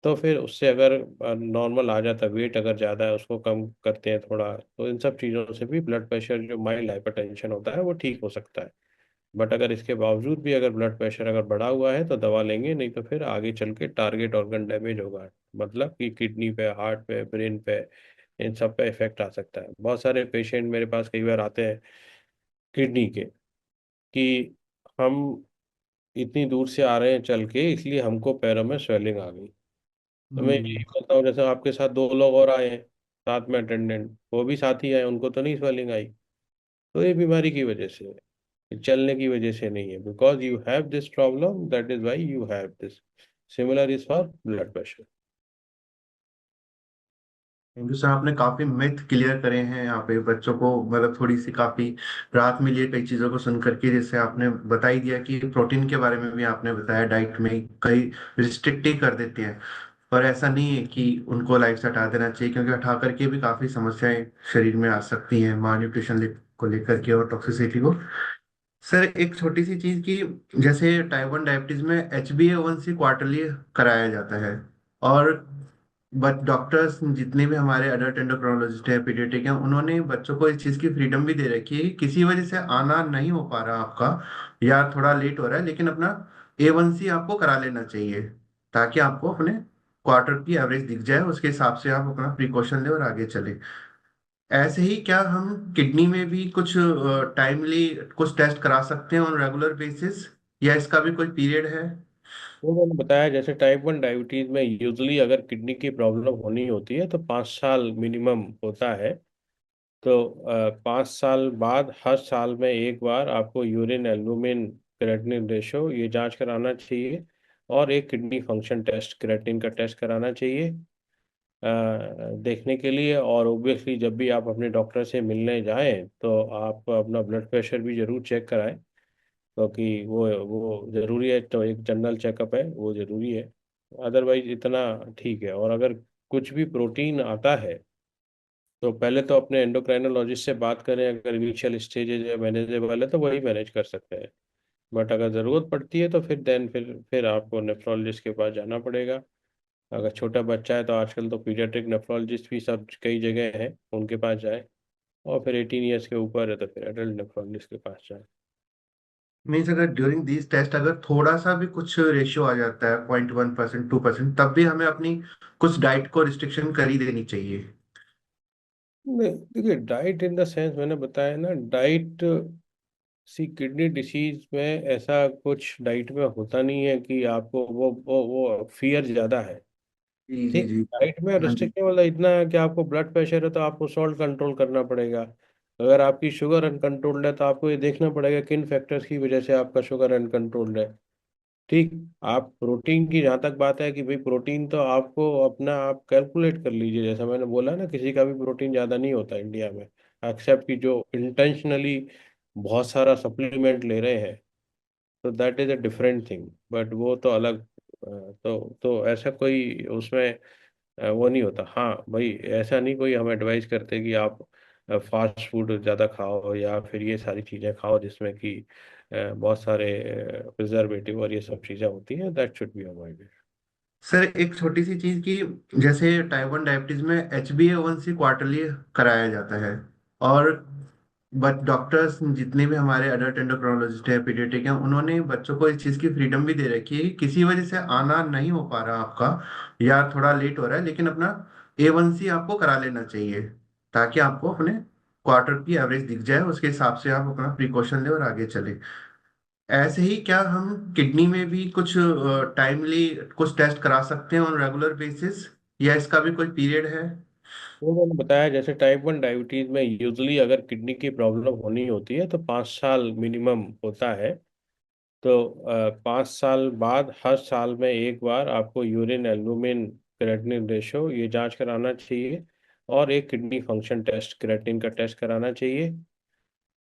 तो फिर उससे अगर नॉर्मल आ जाता है, वेट अगर ज़्यादा है उसको कम करते हैं थोड़ा, तो इन सब चीज़ों से भी ब्लड प्रेशर जो माइल्ड हाइपरटेंशन होता है वो ठीक हो सकता है। बट अगर इसके बावजूद भी अगर ब्लड प्रेशर अगर बढ़ा हुआ है तो दवा लेंगे, नहीं तो फिर आगे चल के टारगेट ऑर्गन डैमेज होगा, मतलब कि किडनी पे, हार्ट पे, ब्रेन पे, इन सब पे इफेक्ट आ सकता है। बहुत सारे पेशेंट मेरे पास कई बार आते हैं किडनी के, कि हम इतनी दूर से आ रहे हैं चल के, इसलिए हमको पैरों में स्वेलिंग आ गई। तो मैं हम्म। यही बोलता हूँ, जैसे आपके साथ 2 लोग और आए हैं साथ में, अटेंडेंट वो भी साथ ही आए, उनको तो नहीं स्वेलिंग आई, तो ये बीमारी की वजह से है, ये चलने की वजह से नहीं है। Because you have this problem, that is why you have this. Similar is for blood pressure. Thank you sir, आपने काफी मिथ क्लियर करे हैं यहाँ पे बच्चों को, मतलब थोड़ी सी काफी राहत मिली है कई चीजों को सुन करके। जैसे आपने बता ही दिया कि प्रोटीन के बारे में भी आपने बताया, डाइट में कई रिस्ट्रिक्ट ही कर देते हैं, पर ऐसा नहीं है कि उनको लाइफ से हटा देना चाहिए, क्योंकि हटा करके भी काफी समस्याएं शरीर में आ सकती हैं, माल न्यूट्रिशन को लेकर के और टॉक्सिसिटी को। सर एक छोटी सी चीज की, जैसे टाइप 1 डायबिटीज में HbA1c क्वार्टरली कराया जाता है, और बट डॉक्टर्स जितने भी हमारे अडल्ट एंडोक्रोनोलॉजिस्ट है, पीडियाट्रिक हैं, उन्होंने बच्चों को इस चीज़ की फ्रीडम भी दे रखी है कि किसी वजह से आना नहीं हो पा रहा आपका, या थोड़ा लेट हो रहा है, लेकिन अपना A1C आपको करा लेना चाहिए, ताकि आपको अपने क्वार्टर की एवरेज दिख जाए, उसके हिसाब से आप अपना प्रिकॉशन ले और आगे चले। ऐसे ही क्या हम किडनी में भी कुछ टाइमली कुछ टेस्ट करा सकते हैं ऑन रेगुलर बेसिस, या इसका भी कोई पीरियड है? वो मैंने बताया, जैसे टाइप 1 डायबिटीज में यूजली अगर किडनी की प्रॉब्लम होनी होती है तो 5 साल मिनिमम होता है। तो 5 साल बाद हर साल में एक बार आपको यूरिन एल्बुमिन क्रेटिनिन रेशो ये जांच कराना चाहिए, और एक किडनी फंक्शन टेस्ट, क्रेटिन का टेस्ट कराना चाहिए देखने के लिए। और ऑब्वियसली जब भी आप अपने डॉक्टर से मिलने जाएं तो आप अपना ब्लड प्रेशर भी जरूर चेक कराएं, क्योंकि वो ज़रूरी है, तो एक जनरल चेकअप है वो ज़रूरी है। अदरवाइज इतना ठीक है। और अगर कुछ भी प्रोटीन आता है तो पहले तो अपने एंडोक्राइनोलॉजिस्ट से बात करें, अगर इनिशियल स्टेजेज है, मैनेजेबल है, तो वही मैनेज कर सकते हैं। बट अगर ज़रूरत पड़ती है तो फिर आपको नेफ्रोलॉजिस्ट के पास जाना पड़ेगा। अगर छोटा बच्चा है तो आजकल तो पीडियाट्रिक नेफ्रोलॉजिस्ट भी सब कई जगह हैं, उनके पास जाए। और फिर 18 ईयर्स के ऊपर है तो फिर एडल्ट नेफ्रोलॉजिस्ट के पास जाए। मीन्स अगर ड्यूरिंग दीज टेस्ट अगर थोड़ा सा भी कुछ रेशियो आ जाता है, 0.1%, 2%, तब भी हमें अपनी कुछ डाइट को रिस्ट्रिक्शन कर ही देनी चाहिए? नहीं, देखिए डाइट इन द सेंस मैंने बताया ना, डाइट सी किडनी डिसीज में ऐसा कुछ डाइट में होता नहीं है कि आपको वो फियर ज़्यादा है। जी जी ठीक, जी। डाइट में हाँ जी। रिस्ट्रिक्शन वाला इतना है कि आपको ब्लड प्रेशर है तो आपको सॉल्ट कंट्रोल करना पड़ेगा। अगर आपकी शुगर अनकंट्रोल्ड है तो आपको ये देखना पड़ेगा किन फैक्टर्स की वजह से आपका शुगर अनकंट्रोल्ड है। ठीक, आप प्रोटीन की जहाँ तक बात है कि भाई प्रोटीन तो आपको अपना आप कैलकुलेट कर लीजिए, जैसा मैंने बोला ना, किसी का भी प्रोटीन ज़्यादा नहीं होता इंडिया में, एक्सेप्ट कि जो इंटेंशनली बहुत सारा सप्लीमेंट ले रहे हैं, तो that is a different thing. But वो तो अलग तो ऐसा कोई उसमें वो नहीं होता। हाँ भाई, ऐसा नहीं कोई हम एडवाइस करते कि आप फास्ट फूड ज़्यादा खाओ या फिर ये सारी चीज़ें खाओ जिसमें कि बहुत सारे प्रिजर्वेटिव और ये सब चीज़ें होती हैं, that should be avoided. Sir एक छोटी सी चीज की, जैसे टाइप 1 डायबिटीज में HbA1c क्वार्टरली कराया जाता है, और बट डॉक्टर्स जितने भी हमारे अडल्ट एंडोक्रोनोलॉजिस्ट है, पीडियाट्रिक हैं, उन्होंने बच्चों को इस चीज़ की फ्रीडम भी दे रखी है कि किसी वजह से आना नहीं हो पा रहा आपका, या थोड़ा लेट हो रहा है, लेकिन अपना A1C आपको करा लेना चाहिए, ताकि आपको अपने क्वार्टर की एवरेज दिख जाए, उसके हिसाब से आप अपना प्रिकॉशन ले और आगे चले। ऐसे ही क्या हम किडनी में भी कुछ टाइमली कुछ टेस्ट करा सकते हैं ऑन रेगुलर बेसिस, या इसका भी कोई पीरियड है? वो मैंने बताया, जैसे टाइप 1 डायबिटीज में यूजली अगर किडनी की प्रॉब्लम होनी होती है तो 5 साल मिनिमम होता है। तो 5 साल बाद हर साल में एक बार आपको यूरिन एल्बुमिन क्रेटिनिन रेशो ये जांच कराना चाहिए, और एक किडनी फंक्शन टेस्ट, क्रेटिन का टेस्ट कराना चाहिए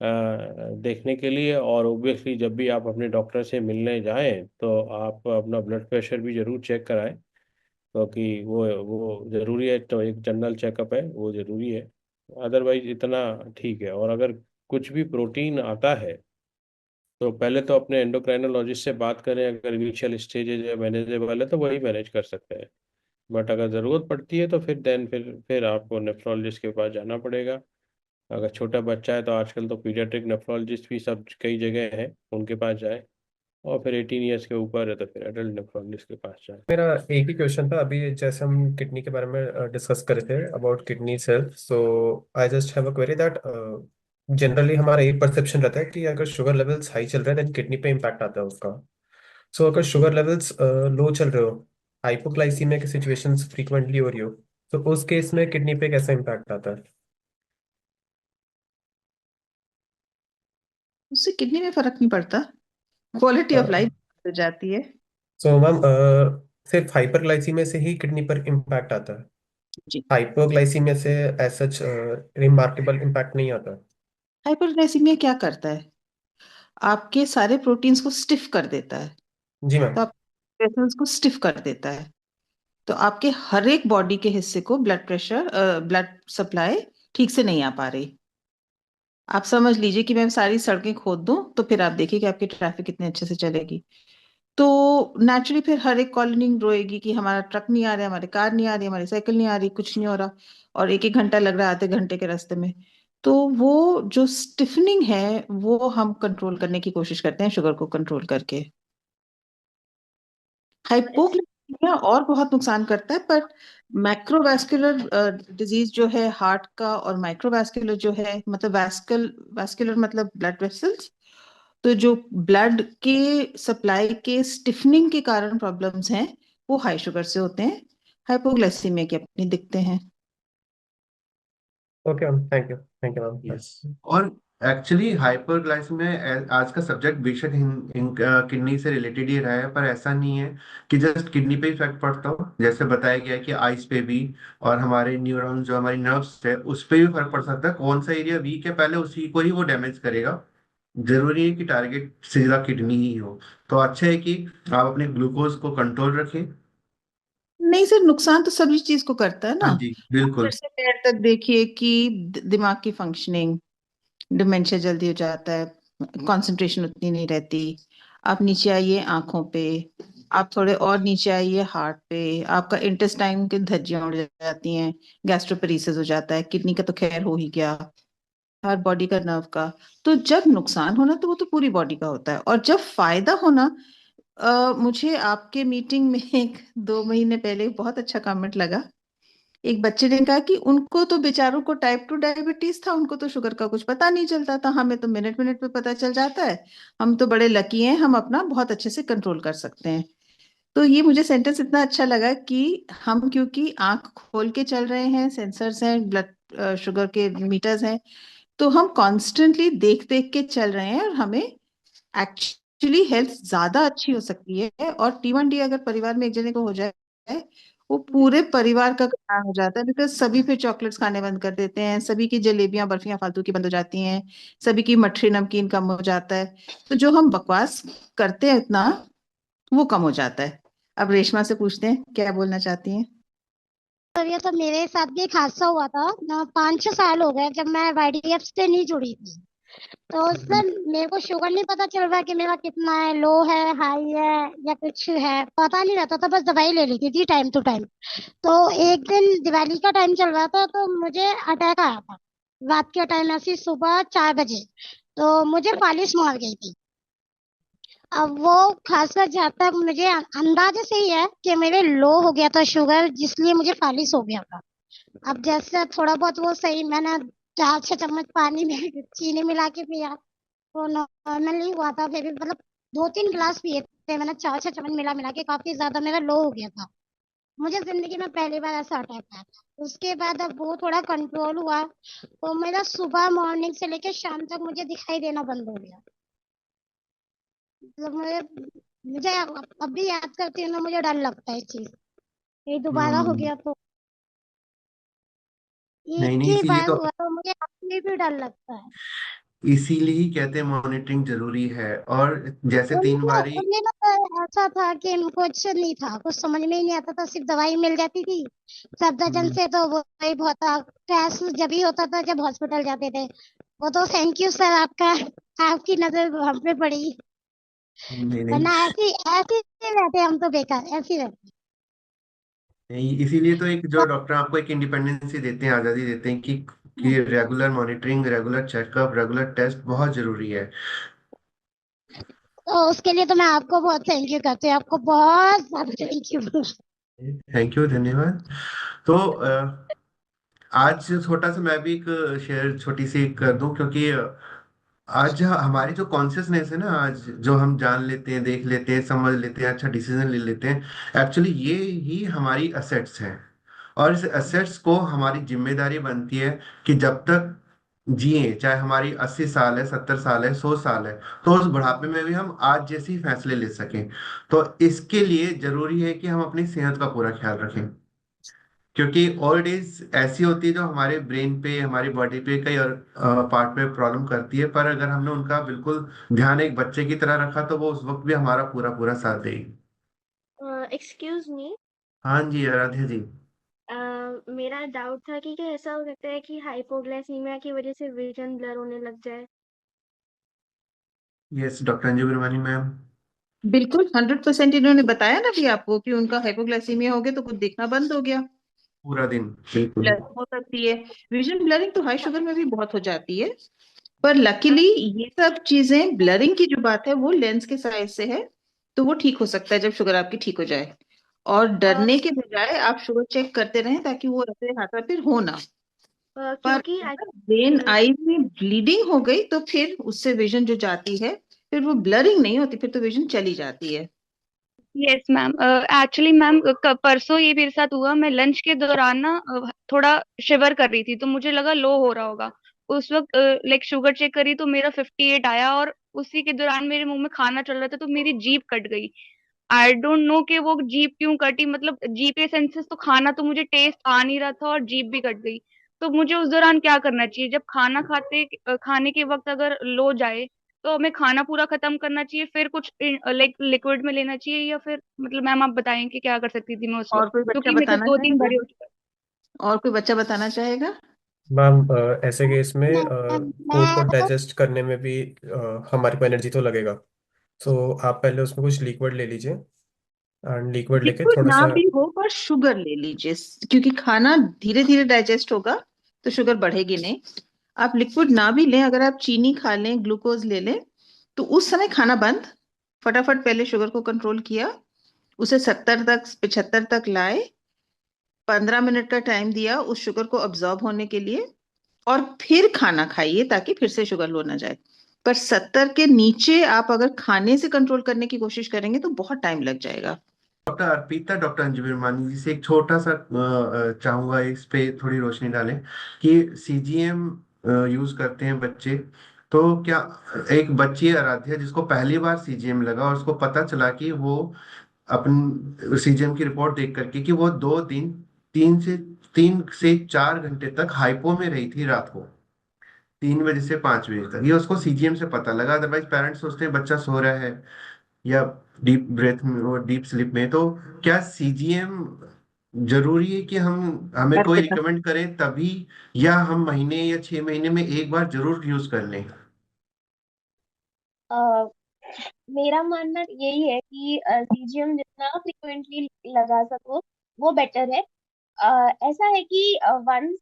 देखने के लिए। और ऑब्वियसली जब भी आप अपने डॉक्टर से मिलने जाएं तो आप अपना ब्लड प्रेशर भी ज़रूर चेक कराएं, क्योंकि वो ज़रूरी है। तो एक जनरल चेकअप है वो ज़रूरी है। अदरवाइज इतना ठीक है। और अगर कुछ भी प्रोटीन आता है तो पहले तो अपने एंडोक्राइनोलॉजिस्ट से बात करें। अगर इनिशियल स्टेजेज है, मैनेजेबल है, तो वही मैनेज कर सकते हैं। बट अगर ज़रूरत पड़ती है तो फिर आपको नेफ्रोलॉजिस्ट के पास जाना पड़ेगा। अगर छोटा बच्चा है तो आजकल तो पीडियाट्रिक नेफ्रोलॉजिस्ट भी सब कई जगह हैं, उनके पास जाए। और फिर 18 ईयर्स के ऊपर है तो फिर एडल्ट नेफ्रोलॉजिस्ट के पास जाए। मेरा एक ही क्वेश्चन था अभी, जैसे हम किडनी के बारे में डिस्कस कर रहे थे about kidney self. So I just have a query that generally हमारा एक परसेप्शन रहता है कि अगर शुगर लेवल्स हाई चल रहे हैं देन किडनी पे इम्पैक्ट आता है उसका। सो अगर शुगर लेवल्स लो चल रहे हो, हाइपोग्लाइसीमिया की सिचुएशंस फ्रीक्वेंटली हो रही हो, तो उस केस में किडनी पे कैसा इम्पैक्ट आता है? उससे किडनी में फर्क नहीं पड़ता, क्वालिटी ऑफ लाइफ हो जाती है। सो मैम सिर्फ हाइपरग्लाइसीमिया से ही किडनी पर इम्पैक्ट आता है? जी। हाइपोग्लाइसीमिया से एज सच रिमार्केबल इम्पैक्ट नहीं आता? हाइपरग्लाइसीमिया क्या करता है, आपके सारे प्रोटीन्स को स्टिफ कर देता है। जी मैम। तो आप वेसल्स को स्टिफ कर देता है, तो आपके हर एक बॉडी के हिस्से को ब्लड प्रेशर ब्लड सप्लाई ठीक से नहीं आ पा रही। आप समझ लीजिए कि मैं सारी सड़कें खोद दूं तो फिर आप देखिए कि आपकी ट्रैफिक कितने अच्छे से चलेगी। तो नेचुरली फिर हर एक कॉलोनी रोएगी कि हमारा ट्रक नहीं आ रहा है, हमारी कार नहीं आ रही, हमारी साइकिल नहीं आ रही, कुछ नहीं हो रहा। और एक एक घंटा लग रहा है आधे घंटे के रास्ते में। तो वो जो स्टिफनिंग है वो हम कंट्रोल करने की कोशिश करते हैं शुगर को कंट्रोल करके। हाइपोग्लाइसीमिया और बहुत नुकसान करता है, पर मैक्रोवास्कुलर डिजीज जो है हार्ट का, और माइक्रोवास्कुलर जो है मतलब वैस्कुलर मतलब ब्लड वेसल्स, तो जो ब्लड के सप्लाई के स्टिफनिंग के कारण प्रॉब्लम्स हैं वो हाई शुगर से होते हैं। हाइपोग्लाइसीमिया के अपनी दिखते हैं। Okay ma'am, thank you ma'am. Yes. और एक्चुअली हाइपरग्लाइसेमिया आज का सब्जेक्ट बेशक किडनी से रिलेटेड ही रहा है, पर ऐसा नहीं है कि जस्ट किडनी पे इफेक्ट पड़ता हो। जैसे बताया गया है कि आइस पे भी, और हमारे न्यूरॉन जो हमारी नर्व्स है उस पे भी फर्क पड़ सकता है। कौन सा एरिया वीक है पहले उसी को ही वो डैमेज करेगा। जरूरी है कि टारगेट सीधा किडनी ही हो। तो अच्छा है कि आप अपने ग्लूकोज को कंट्रोल रखें। नहीं सर, नुकसान तो सभी चीज को करता है ना। हाँ जी आप सिर बिल्कुल। से पैर तक देखिए कि दिमाग की फंक्शनिंग, डिमेंशिया जल्दी हो जाता है, कंसंट्रेशन उतनी नहीं रहती। आप नीचे आइए आंखों पे, आप थोड़े और नीचे आइए हार्ट पे, आपका इंटेस्टाइन की धज्जियां उड़ जाती हैं, गैस्ट्रोपेरेसिस हो जाता है, किडनी का तो खैर हो ही गया, हर बॉडी का, नर्व का। तो जब नुकसान होना तो वो तो पूरी बॉडी का होता है, और जब फायदा होना, मुझे आपके मीटिंग में एक 2 महीने पहले बहुत अच्छा कमेंट लगा। एक बच्चे ने कहा कि उनको तो बेचारों को टाइप 2 डायबिटीज था, उनको तो शुगर का कुछ पता नहीं चलता था, हमें तो मिनट मिनट पे पता चल जाता है, हम तो बड़े लकी हैं, हम अपना बहुत अच्छे से कंट्रोल कर सकते हैं। तो ये मुझे सेंटेंस इतना अच्छा लगा कि हम क्योंकि आंख खोल के चल रहे हैं, सेंसर्स हैं, ब्लड शुगर के मीटर्स हैं, तो हम कॉन्स्टेंटली देख देख के चल रहे हैं, और हमें एक्चुअली हेल्थ ज्यादा अच्छी हो सकती है। और T1D अगर परिवार में एक जने को हो जाए, वो पूरे परिवार का नुकसान हो जाता है, बिकॉज सभी फिर चॉकलेट्स खाने बंद कर देते हैं, सभी की जलेबियां बर्फियां फालतू की बंद हो जाती हैं, सभी की मठरी नमकीन कम हो जाता है। तो जो हम बकवास करते हैं इतना, वो कम हो जाता है। अब रेशमा से पूछते हैं क्या बोलना चाहती हैं। सर ये तो मेरे साथ भी एक हादसा हुआ था ना, 5-6 साल हो गए जब मैं YDF से नहीं जुड़ी थी। तो उसमें मेरे को शुगर नहीं पता चल रहा कि मेरा कितना है, लो है, हाई है, या कुछ है, पता नहीं रहता था, बस दवाई ले लेती थी टाइम टू टाइम। तो एक दिन दिवाली का टाइम चल रहा था तो मुझे अटैक आया था, रात के टाइम ऐसी सुबह 4 बजे। तो मुझे फालिस मार गई थी। अब वो खासकर जहाँ तक मुझे अंदाजे से ही है कि मेरे लो हो गया था शुगर, जिसलिए मुझे फालिस हो गया था। अब जैसे थोड़ा बहुत वो सही, मैंने 4-6 चम्मच पानी में चीनी मिला के पिया तो नॉर्मली हुआ था। फिर भी मतलब 2-3 गिलास पिए थे मैंने, 4-6 चम्मच मिला मिला के, काफी ज्यादा मेरा लो हो गया था। मुझे जिंदगी में पहली बार ऐसा अटैक आया था। उसके बाद अब वो थोड़ा कंट्रोल हुआ तो मेरा सुबह मॉर्निंग से लेकर शाम तक मुझे दिखाई देना बंद हो गया। मतलब मुझे मुझे अब भी याद करती हूँ ना, मुझे डर लगता है इस चीज, ये दोबारा हो हम्म। गया तो। नहीं एक नहीं, ही इसीलिए बार तो हुआ तो मुझे अभी भी डर लगता है। इसीलिए ही कहते हैं मॉनिटरिंग जरूरी है। और जैसे तीन उनको बारी उन्हें ना ऐसा था कि कुछ नहीं था, कुछ समझ में ही नहीं आता था, सिर्फ दवाई मिल जाती थी सफदरजंग हम्म, से, तो वही बहुत था। टेस्ट जब ही होता था जब हॉस्पिटल जाते थे। वो तो थैंक यू सर, आपका, आपकी नजर हम पे पड़ी, नहीं नहीं वरना ऐसे ऐसे ही रहते हम तो, बेकार ऐसे ही रहते। नहीं, इसीलिए तो एक जो डॉक्टर आपको एक इंडिपेंडेंसी देते हैं, आजादी देते हैं कि regular monitoring, regular checkup, regular test बहुत जरूरी है। तो उसके लिए तो मैं आपको बहुत थैंक यू करती हूँ, आपको बहुत ज्यादा थैंक यू। थैंक यू, धन्यवाद। तो आज छोटा सा मैं भी एक शेयर छोटी सी कर दूं, क्योंकि आज हमारी जो कॉन्शियसनेस है ना, आज जो हम जान लेते हैं, देख लेते हैं, समझ लेते हैं, अच्छा डिसीजन ले लेते हैं, एक्चुअली ये ही हमारी असेट्स हैं। और इस असेट्स को हमारी जिम्मेदारी बनती है कि जब तक जिए, चाहे हमारी 80 साल है, 70 साल है, 100 साल है, तो उस बुढ़ापे में भी हम आज जैसे ही फैसले ले सकें। तो इसके लिए जरूरी है कि हम अपनी सेहत का पूरा ख्याल रखें, क्योंकि ओल्ड एज ऐसी होती है जो हमारे ब्रेन पे, हमारी बॉडी पे, कई और पार्ट पे प्रॉब्लम करती है, पर अगर हमने उनका बिल्कुल ध्यान एक बच्चे की तरह रखा तो वो उस वक्त भी हमारा पूरा पूरा साथ देगी। एक्सक्यूज मी, हाँ जी, आराध्या जी। मेरा डाउट था कि क्या ऐसा हो सकता है कि हाइपोग्लाइसीमिया की वजह से विजन ब्लर होने लग जाए? Yes, doctor Anju Gurbani ma'am. बिल्कुल 100% इन्होंने बताया ना भी आपको कि उनका हाइपोग्लाइसीमिया हो गया तो कुछ देखना बंद हो गया। पूरा दिन बिल्कुल। ब्लरिंग हो सकती है। विजन ब्लरिंग तो हाई शुगर में भी बहुत हो जाती है। पर लकीली ये सब चीजें, ब्लरिंग की जो बात है वो लेंस के साइज से है, तो वो ठीक हो सकता है जब शुगर आपकी ठीक हो जाए। और डरने के बजाय आप शुगर चेक करते रहें ताकि वो ऐसे हाथा फिर हो ना। पर क्योंकि अगर ब्रेन आईज में ब्लीडिंग हो गई तो फिर उससे विजन जो जाती है, फिर वो ब्लरिंग नहीं होती, फिर तो विजन चली जाती है। यस मैम, एक्चुअली मैम परसों ये मेरे साथ हुआ। मैं लंच के दौरान ना थोड़ा शिवर कर रही थी, तो मुझे लगा लो हो रहा होगा। उस वक्त लाइक शुगर चेक करी तो मेरा 58 आया, और उसी के दौरान मेरे मुंह में खाना चल रहा था तो मेरी जीभ कट गई। आई डोंट नो कि वो जीभ क्यों कटी, मतलब जीभ के सेंसेस तो खाना तो मुझे टेस्ट आ नहीं रहा था और जीभ भी कट गई। तो मुझे उस दौरान क्या करना चाहिए? जब खाने के वक्त अगर लो जाए तो हमें खाना पूरा खत्म करना चाहिए, फिर कुछ लाइक लिक्विड में लेना चाहिए, या फिर मतलब मैम आप बताएं कि क्या कर सकती थी मैं उस वक्त, और कोई बच्चा क्योंकि मेरे साथ बताना दो तीन चाहेगा? बार हो चुका है। और कोई बच्चा बताना चाहेगा? मैम ऐसे केस में फूड को मैं तो डाइजेस्ट करने में भी हमारे को एनर्जी तो लगेगा। सो आप पहले उसमें कुछ लिक्विड ले लीजिए, एंड लिक्विड लेके लिक्विड थोड़ा ना सा। भी हो पर शुगर ले लीजिए, क्योंकि खाना धीरे धीरे डाइजेस्ट होगा तो शुगर बढ़ेगी नहीं। आप लिक्विड ना भी लें, अगर आप चीनी खा लें, ग्लूकोज ले लें, तो उस समय खाना बंद, फटाफट पहले शुगर को कंट्रोल किया, उसे 70 तक 75 तक लाए, 15 मिनट का टाइम दिया उस शुगर को अब्जॉर्ब होने के लिए, और फिर खाना खाइए ताकि फिर से शुगर लो ना जाए। पर 70 के नीचे आप अगर खाने से कंट्रोल करने की कोशिश करेंगे तो बहुत टाइम लग जाएगा। डॉक्टर अर्पिता, डॉक्टर अंजू गुरबानी जी से एक छोटा सा चाहूंगा इस पे थोड़ी रोशनी डालें कि सीजीएम यूज करते हैं बच्चे, तो क्या एक बच्ची है आराध्या जिसको पहली बार सीजीएम लगा और उसको पता चला कि वो अपन सीजीएम की रिपोर्ट देख करके कि वो 2 दिन 3 से 4 घंटे तक हाइपो में रही थी रात को, 3 बजे से 5 बजे तक। ये उसको सीजीएम से पता लगा, अदरवाइज पेरेंट्स सोचते हैं बच्चा सो रहा है या डीप ब्रेथ में और डीप स्लीप में। तो क्या सीजीएम जरूरी है कि हम हमें कोई अर्पिता, रिकमेंड करे तभी, या हम महीने या 6 महीने में एक बार जरूर यूज कर लें? अ, मेरा मानना यही है कि सीजीएम जितना फ्रिक्वेंटली लगा सको वो बेटर है। ऐसा है कि वंस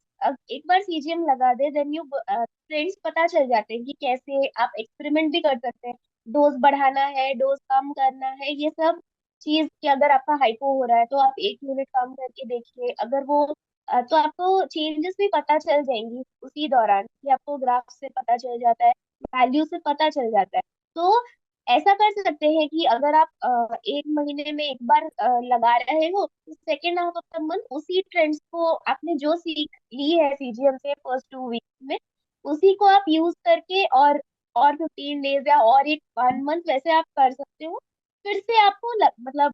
एक बार सीजीएम लगा दे, देन यू फ्रेंड्स पता चल जाते हैं कि कैसे आप एक्सपेरिमेंट भी कर सकते हैं। डोज बढ़ाना है, डोज कम करना है, ये सब चीज कि अगर आपका हाइपो हो रहा है तो आप 1 यूनिट कम करके देखिए। अगर वो तो आपको चेंजेस भी पता चल जाएंगी उसी दौरान, कि आपको ग्राफ से पता चल जाता है, वैल्यू से पता चल जाता है। तो ऐसा कर सकते हैं कि अगर आप 1 महीने में एक बार लगा रहे हो, तो second half of the month उसी ट्रेंड्स को, आपने जो सीख ली है सीजीएम से फर्स्ट 2 वीक में, उसी को आप यूज करके और 15 डेज या और एक 1 मंथ वैसे आप कर सकते हो। फिर से आपको मतलब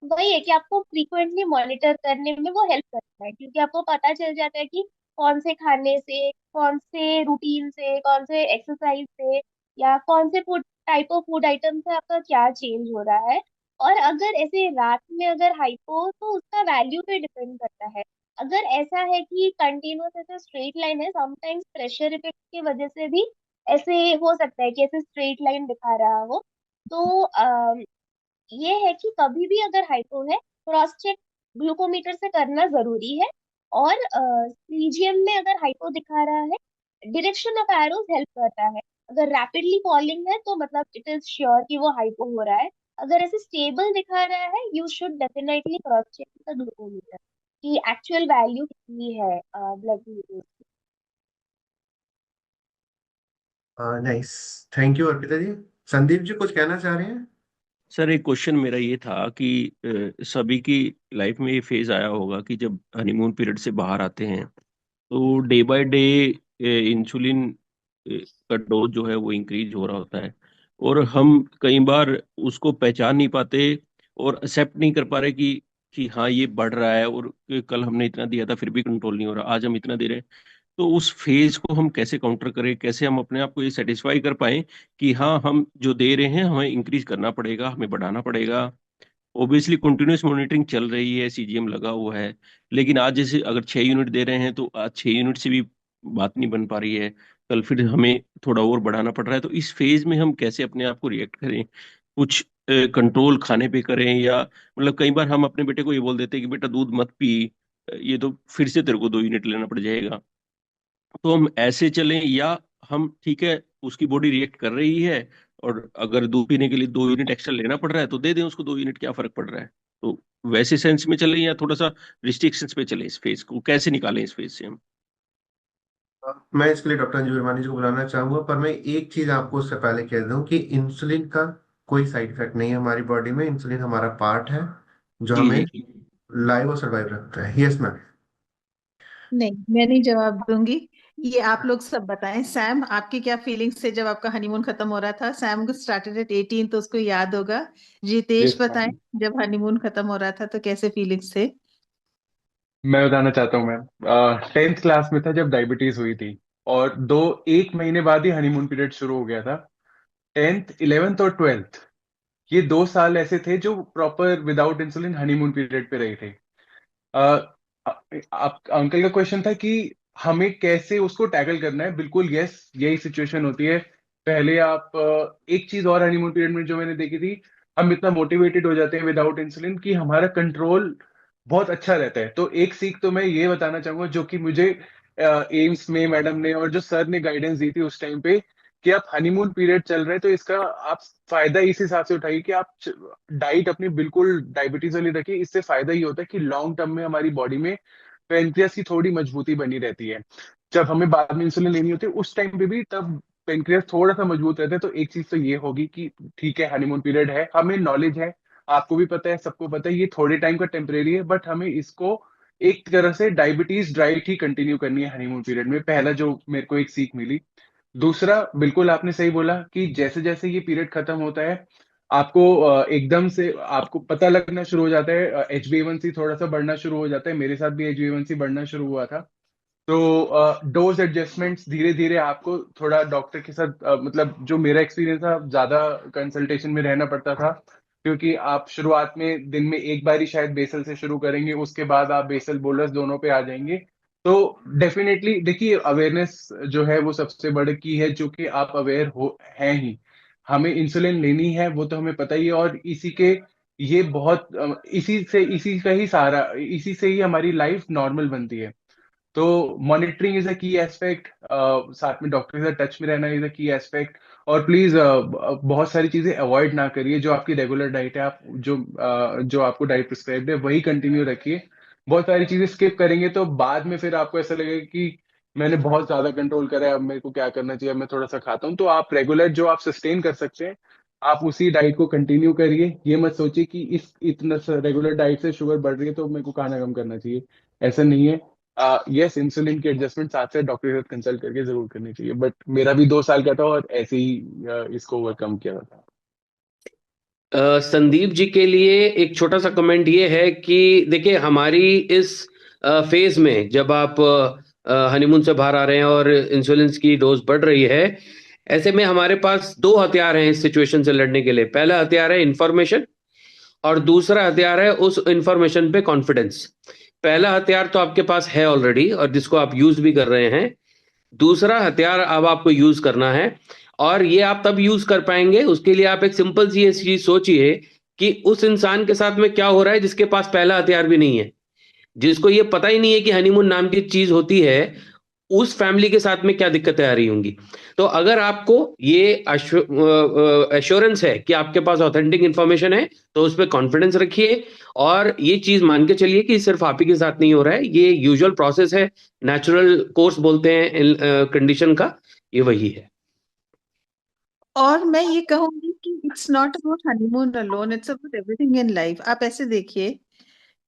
वही है कि आपको फ्रीक्वेंटली मॉनिटर करने में वो हेल्प करता है, क्योंकि आपको पता चल जाता है कि कौन से खाने से, कौन से रूटीन से, कौन से एक्सरसाइज से, या कौन से food type of food item से आपका क्या चेंज हो रहा है। और अगर ऐसे रात में अगर हाइपो हो तो उसका वैल्यू पे डिपेंड करता है। अगर ऐसा है कि कंटिन्यूअस ऐसे स्ट्रेट लाइन है, समटाइम्स प्रेशर इफेक्ट की वजह से भी ऐसे हो सकता है कि ऐसे स्ट्रेट लाइन दिखा रहा हो। तो ये है कि कभी भी अगर हाइपो है, क्रॉस चेक ग्लूकोमीटर से करना जरूरी है। और सीजीएम में अगर हाइपो दिखा रहा है, डायरेक्शन ऑफ एरोज हेल्प करता है। अगर रैपिडली फॉलिंग है तो मतलब इट इज श्योर कि वो हाइपो हो रहा है। अगर ऐसे स्टेबल दिखा रहा है, you should definitely cross check the glucometer कि एक्चुअल वैल्यू कितनी है blood glucose. Nice, thank you Arpita ji. Sandeep ji कुछ कहना चाह रहे हैं? सर एक क्वेश्चन मेरा ये था कि सभी की लाइफ में ये फेज आया होगा कि जब हनीमून पीरियड से बाहर आते हैं तो डे बाय डे इंसुलिन का डोज जो है वो इंक्रीज हो रहा होता है, और हम कई बार उसको पहचान नहीं पाते और एक्सेप्ट नहीं कर पा रहे कि हाँ ये बढ़ रहा है, और कल हमने इतना दिया था फिर भी कंट्रोल नहीं हो रहा, आज हम इतना दे रहे हैं। तो उस फेज को हम कैसे काउंटर करें, कैसे हम अपने आप को ये सेटिस्फाई कर पाए कि हाँ हम जो दे रहे हैं हमें इंक्रीज करना पड़ेगा, हमें बढ़ाना पड़ेगा। ऑब्वियसली कंटिन्यूस मॉनिटरिंग चल रही है, सीजीएम लगा हुआ है, लेकिन आज जैसे अगर 6 यूनिट दे रहे हैं तो आज 6 यूनिट से भी बात नहीं बन पा रही है, कल फिर हमें थोड़ा और बढ़ाना पड़ रहा है। तो इस फेज में हम कैसे अपने आप को रिएक्ट करें, कुछ कंट्रोल खाने पे करें, या मतलब कई बार हम अपने बेटे को ये बोल देते हैं कि बेटा दूध मत पी, ये तो फिर से तेरे को 2 यूनिट लेना पड़ जाएगा। तो हम ऐसे चलें, या हम ठीक है उसकी बॉडी रिएक्ट कर रही है और अगर दूध पीने के लिए 2 यूनिट एक्स्ट्रा लेना पड़ रहा है तो दे दें उसको 2 यूनिट, क्या फर्क पड़ रहा है। तो वैसे सेंस में चलें या थोड़ा सा रिस्ट्रिक्शंस पे चलें, इस फेज को कैसे निकालें इस फेज से हम। मैं इसके लिए डॉक्टर अंजू वर्मानी जी को बुलाना चाहूंगा, पर मैं एक चीज आपको उससे पहले कह दूं कि इंसुलिन का कोई साइड इफेक्ट नहीं है हमारी बॉडी में। इंसुलिन हमारा पार्ट है जो जी हमें जी जी। लाइव और सर्वाइव रखता है। Yes ma'am. नहीं, मैं नहीं जवाब दूंगी। ये आप लोग सब बताएं। सैम, आपकी क्या फीलिंग्स थे जब आपका हनीमून खत्म हो रहा था? सैम को स्टार्टेड एट 18 तो उसको याद होगा। रितेश यस बताएं, मैम, जब हनीमून खत्म हो रहा था तो कैसे फीलिंग्स थे? मैं बताना चाहता हूँ मैम। 10th क्लास में था जब डायबिटीज हुई थी, और 1 महीने बाद ही हनीमून पीरियड शुरू हो गया था। 10th 11th और 12th, ये 2 साल ऐसे थे जो proper without insulin honeymoon period पे रहे थे। अ, आप अंकल का क्वेश्चन था कि हमें कैसे उसको टैकल करना है। बिल्कुल यस, यही सिचुएशन होती है। पहले आप एक चीज और हनीमून पीरियड में जो मैंने देखी थी, हम इतना मोटिवेटेड हो जाते हैं विदाउट इंसुलिन कि हमारा कंट्रोल बहुत अच्छा रहता है। तो एक सीख तो मैं ये बताना चाहूंगा जो कि मुझे एम्स में मैडम ने और जो सर ने गाइडेंस दी थी उस टाइम पे, कि आप हनीमून पीरियड चल रहे हैं तो इसका आप फायदा इस हिसाब से उठाइए कि आप डाइट अपनी बिल्कुल डायबिटीज वाली रखिए। इससे फायदा ये होता है कि लॉन्ग टर्म में हमारी बॉडी में पेनक्रियास की थोड़ी मजबूती बनी रहती है। जब हमें बाद में इंसुलिन लेनी होती है उस टाइम पे भी तब पेनक्रियास थोड़ा सा मजबूत रहता है। तो एक चीज तो ये होगी कि ठीक है हनीमून पीरियड है, हमें नॉलेज है, आपको भी पता है, सबको पता है, ये थोड़े टाइम का टेम्परेरी है, बट हमें इसको एक तरह से डायबिटीज डाइट ही कंटिन्यू करनी है हनीमून पीरियड में। पहला जो मेरे को एक सीख मिली। दूसरा, बिल्कुल आपने सही बोला कि जैसे जैसे ये पीरियड खत्म होता है आपको एकदम से आपको पता लगना शुरू हो जाता है, HbA1c थोड़ा सा बढ़ना शुरू हो जाता है। मेरे साथ भी HbA1c बढ़ना शुरू हुआ था। तो डोज एडजस्टमेंट्स धीरे धीरे आपको थोड़ा डॉक्टर के साथ मतलब जो मेरा एक्सपीरियंस था, ज्यादा कंसल्टेशन में रहना पड़ता था, क्योंकि आप शुरुआत में दिन में एक बार ही शायद बेसल से शुरू करेंगे, उसके बाद आप बेसल बोलस दोनों पे आ जाएंगे। तो डेफिनेटली देखिए, अवेयरनेस जो है वो सबसे बड़ी की है, जो कि आप अवेयर हो हैं ही। हमें इंसुलिन लेनी है वो तो हमें पता ही है, और इसी के ये बहुत इसी का ही सहारा, इसी से ही हमारी लाइफ नॉर्मल बनती है। तो मॉनिटरिंग इज अ की एस्पेक्ट, साथ में डॉक्टर के साथ टच में रहना इज अ की एस्पेक्ट। और प्लीज बहुत सारी चीजें अवॉइड ना करिए। जो आपकी रेगुलर डाइट है, आप जो आपको डाइट प्रिस्क्राइब्ड है वही कंटिन्यू रखिए। बहुत सारी चीजें स्किप करेंगे तो बाद में फिर आपको ऐसा लगेगा कि मैंने बहुत ज्यादा कंट्रोल करा है, अब मेरे को क्या करना चाहिए, अब मैं थोड़ा सा खाता हूँ। तो आप रेगुलर जो आप सस्टेन कर सकते हैं, आप उसी डाइट को कंटिन्यू करिए। ये मत सोचिए कि इस इतना रेगुलर डाइट से शुगर बढ़ रही है तो मेरे को खाना कम करना चाहिए। ऐसा नहीं है। यस, इंसुलिन की एडजस्टमेंट साथ साथ डॉक्टर के साथ कंसल्ट करके जरूर करनी चाहिए, बट मेरा भी 2 साल का था और ऐसे ही इसको ओवरकम किया था। संदीप जी के लिए एक छोटा सा कमेंट ये है कि देखिए हमारी इस फेज में जब आप हनीमून से बाहर आ रहे हैं और इंसुलिन की डोज बढ़ रही है, ऐसे में हमारे पास दो हथियार हैं इस सिचुएशन से लड़ने के लिए। पहला हथियार है इंफॉर्मेशन और दूसरा हथियार है उस इंफॉर्मेशन पे कॉन्फिडेंस। पहला हथियार तो आपके पास है ऑलरेडी और जिसको आप यूज भी कर रहे हैं। दूसरा हथियार अब आपको यूज करना है, और ये आप तब यूज कर पाएंगे, उसके लिए आप एक सिंपल सी ये चीज सोचिए कि उस इंसान के साथ में क्या हो रहा है जिसके पास पहला हथियार भी नहीं है, जिसको ये पता ही नहीं है कि हनीमून नाम की चीज होती है। उस फैमिली के साथ में क्या दिक्कतें आ रही होंगी। तो अगर आपको ये एश्योरेंस है कि आपके पास ऑथेंटिक इंफॉर्मेशन है, तो उस पर कॉन्फिडेंस रखिए और ये चीज मान के चलिए कि सिर्फ आप ही के साथ नहीं हो रहा है, ये यूजुअल प्रोसेस है, नेचुरल कोर्स बोलते हैं कंडीशन का, ये वही है। और मैं ये कहूंगी कि it's not about honeymoon alone, it's about everything in life. आप ऐसे देखिए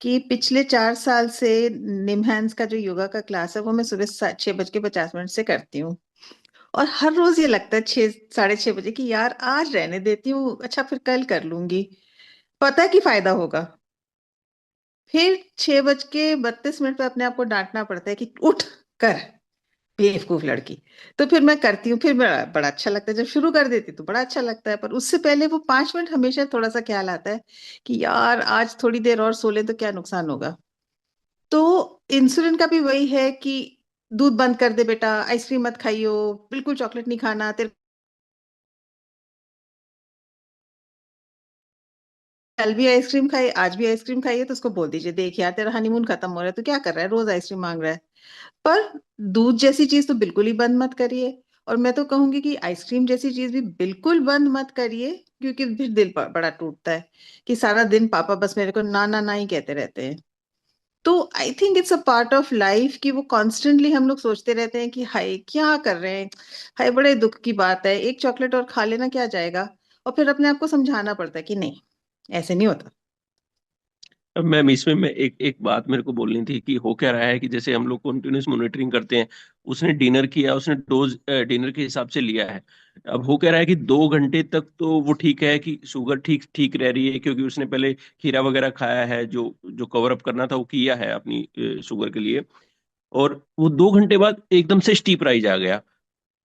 कि पिछले 4 साल से निमहैंस का जो योगा का क्लास है वो मैं सुबह 6:50 से करती हूँ। और हर रोज ये लगता है 6, 6:30 बजे कि यार आज रहने देती हूँ, अच्छा फिर कल कर लूंगी, पता है कि फायदा होगा। फिर 6:32 पे अपने आप को डांटना पड़ता है कि उठ कर, बेवकूफ लड़की। तो फिर मैं करती हूँ, फिर बड़ा बड़ा अच्छा लगता है। जब शुरू कर देती तो बड़ा अच्छा लगता है, पर उससे पहले वो 5 मिनट हमेशा थोड़ा सा ख्याल आता है कि यार आज थोड़ी देर और सो ले तो क्या नुकसान होगा। तो इंसुलिन का भी वही है कि दूध बंद कर दे बेटा, आइसक्रीम मत खाइयो, बिल्कुल चॉकलेट नहीं खाना, तेरे कल भी आइसक्रीम खाई आज भी आइसक्रीम खाई है, तो उसको बोल दीजिए देख यार तेरा हनीमून खत्म हो रहा है तो क्या कर रहा है, रोज आइसक्रीम मांग रहा है। पर दूध जैसी चीज तो बिल्कुल ही बंद मत करिए। और मैं तो कहूंगी कि आइसक्रीम जैसी चीज भी बिल्कुल बंद मत करिए, क्योंकि फिर दिल बड़ा टूटता है कि सारा दिन पापा बस मेरे को ना ना ना ही कहते रहते हैं। तो I think it's a part of life कि वो कॉन्स्टेंटली हम लोग सोचते रहते हैं कि हाय क्या कर रहे हैं, हाय बड़े दुख की बात है, एक चॉकलेट और खा लेना क्या जाएगा। और फिर अपने आप को समझाना पड़ता है कि नहीं, ऐसे नहीं होता। अब मैम इसमें मैं एक एक बात मेरे को बोलनी थी कि हो क्या रहा है कि जैसे हम लोग कंटिन्यूस मॉनिटरिंग करते हैं, उसने डिनर किया, उसने डोज डिनर के हिसाब से लिया है। अब हो क्या रहा है कि 2 घंटे तक तो वो ठीक है कि शुगर ठीक ठीक रह रही है, क्योंकि उसने पहले खीरा वगैरह खाया है, जो जो कवर अप करना था वो किया है अपनी शुगर के लिए। और वो 2 घंटे बाद एकदम से स्टीप राइज आ गया।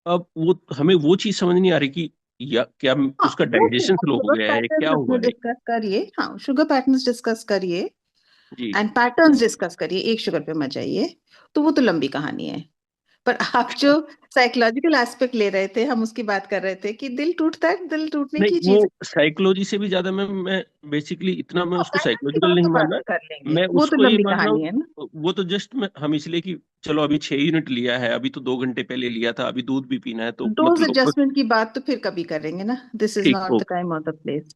अब वो हमें वो चीज समझ नहीं आ रही कि या क्या हाँ, उसका वो डाइजेशन स्लो हो शुगर गया है, क्या पैटर्न अपने हुआ है। डिस्कस करिए, हाँ शुगर पैटर्न्स डिस्कस करिए जी। एंड पैटर्न्स डिस्कस करिए, एक शुगर पे मत जाइए। तो वो तो लंबी कहानी है। पर आप जो साइकोलॉजिकल एस्पेक्ट ले रहे थे, हम उसकी बात कर रहे थे कि दिल टूटता है, दिल टूटने नहीं, की वो चीज। साइकोलॉजी से भी ज्यादा मैं बेसिकली इतना मैं उसको पैटर्न की साइकोलॉजिकल बात नहीं तो मान बाद रहा। में कर लेंगे, मैं वो तो उसको ये लंबी मान रहा कहानी है ना। हूँ, वो तो जस्ट हम इसलिए कि चलो अभी 6 यूनिट लिया है, अभी तो 2 घंटे पहले लिया था, अभी दूध भी पीना है, तो डोज मतलब बस। एडजस्टमेंट की बात तो फिर कभी करेंगे ना, दिस इज ठीक। Not the okay. टाइम और द प्लेस।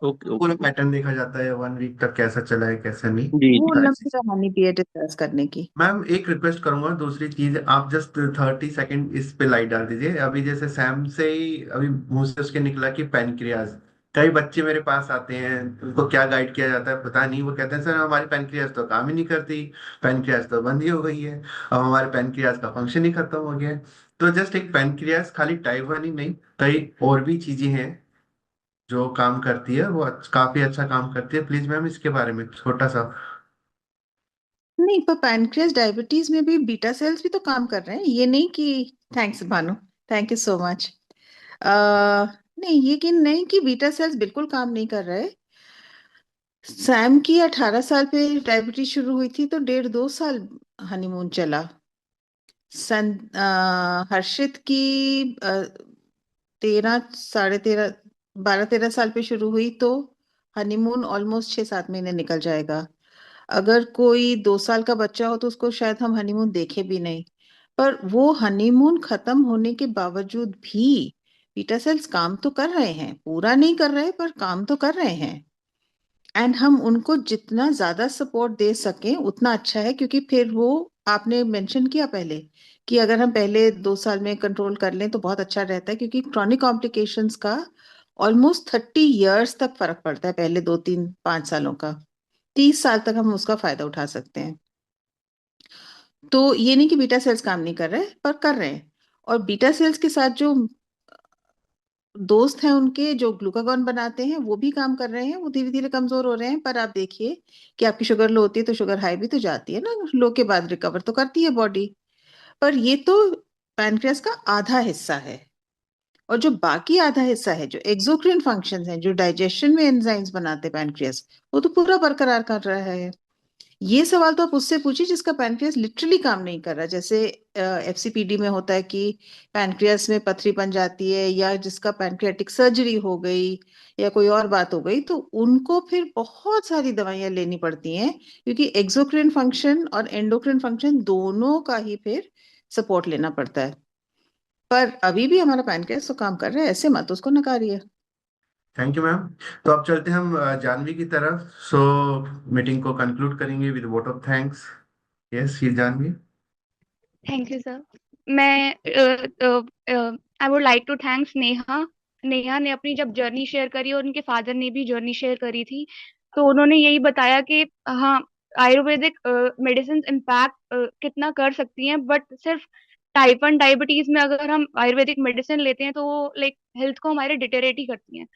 ओके। पूरा ओके। पैटर्न देखा जाता है 1 वीक तक कैसा चला है कैसा नहीं। जी वो जी। लंबी कहानी भी है डिस्कस करने की। मैम एक रिक्वेस्ट करूंगा, दूसरी चीज आप जस्ट 30 सेकेंड इस पे लाइट डाल दीजिए। अभी जैसे सैम से ही अभी मुंह से उसके निकला कि पैनक्रियाज। कई बच्चे मेरे पास आते हैं, उनको क्या गाइड किया जाता है पता नहीं, वो कहते हैं सर हमारी पैनक्रियाज तो काम ही नहीं करती, पैनक्रियाज तो बंद ही हो गई है, अब हमारे पैनक्रियाज का फंक्शन ही खत्म हो गया है। तो जस्ट एक पैनक्रियाज खाली टाइप 1 ही नहीं, कई और भी चीजें हैं जो काम करती है, वो काफी अच्छा काम करती है। प्लीज मैम इसके बारे में छोटा सा। नहीं, पर पैनक्रियास डायबिटीज में भी बीटा सेल्स भी तो काम कर रहे हैं, ये नहीं कि। Thanks Bhanu, thank you so much. नहीं, ये कि नहीं कि बीटा सेल्स बिल्कुल काम नहीं कर रहे। सैम की 18 साल पे डायबिटीज शुरू हुई थी तो 1.5 2 साल हनीमून चला। हर्षित की 13 साढ़े 13 12 13 साल पे शुरू हुई तो हनीमून ऑलमोस्ट 6 7 महीने निकल जाएगा। अगर कोई 2 साल का बच्चा हो तो उसको शायद हम हनीमून देखे भी नहीं। पर वो हनीमून खत्म होने के बावजूद भी बीटा सेल्स काम तो कर रहे हैं, पूरा नहीं कर रहे पर काम तो कर रहे हैं। एंड हम उनको जितना ज्यादा सपोर्ट दे सकें उतना अच्छा है, क्योंकि फिर वो, आपने मेंशन किया पहले कि अगर हम पहले 2 साल में कंट्रोल कर लें तो बहुत अच्छा रहता है, क्योंकि क्रॉनिक कॉम्प्लिकेशंस का ऑलमोस्ट 30 इयर्स तक फर्क पड़ता है, पहले 2 3 5 सालों का। 30 साल तक हम उसका फायदा उठा सकते हैं। तो ये नहीं कि बीटा सेल्स काम नहीं कर रहे, पर कर रहे हैं। और बीटा सेल्स के साथ जो दोस्त हैं उनके, जो ग्लूकागॉन बनाते हैं, वो भी काम कर रहे हैं, वो धीरे धीरे कमजोर हो रहे हैं। पर आप देखिए कि आपकी शुगर लो होती है तो शुगर हाई भी तो जाती है ना, लो के बाद रिकवर तो करती है बॉडी। पर ये तो पैनक्रियास का आधा हिस्सा है, और जो बाकी आधा हिस्सा है, जो एक्सोक्राइन फंक्शंस हैं, जो डाइजेशन में एंजाइम्स बनाते हैं पैनक्रियास, वो तो पूरा बरकरार कर रहा है। ये सवाल तो आप उससे पूछिए जिसका पैनक्रियास लिटरली काम नहीं कर रहा, जैसे एफसीपीडी में होता है कि पैनक्रियास में पथरी बन जाती है, या जिसका पैनक्रियाटिक सर्जरी हो गई, या कोई और बात हो गई, तो उनको फिर बहुत सारी दवाइयां लेनी पड़ती हैं, क्योंकि एक्सोक्राइन फंक्शन और एंडोक्राइन फंक्शन दोनों का ही फिर सपोर्ट लेना पड़ता है। पर अभी भी हमारा पैनक्रियास तो काम कर रहा है, ऐसे मत उसको नकारिए। Thank you ma'am. तो अब चलते हैं हम जानवी की तरफ। सो मीटिंग को कंक्लूड करेंगे with vote of thanks. Yes, ये जानवी। Thank you sir. मैं I would like to thanks Neha. Neha ने अपनी जब जर्नी शेयर करी और उनके फादर ने भी जर्नी शेयर करी थी, तो उन्होंने यही बताया कि हाँ, आयुर्वेदिक मेडिसिन इम्पैक्ट कितना कर सकती हैं, बट सिर्फ टाइप 1 डायबिटीज में अगर हम आयुर्वेदिक मेडिसिन लेते हैं तो वो लाइक हेल्थ को हमारे डिटेरेट ही करती हैं।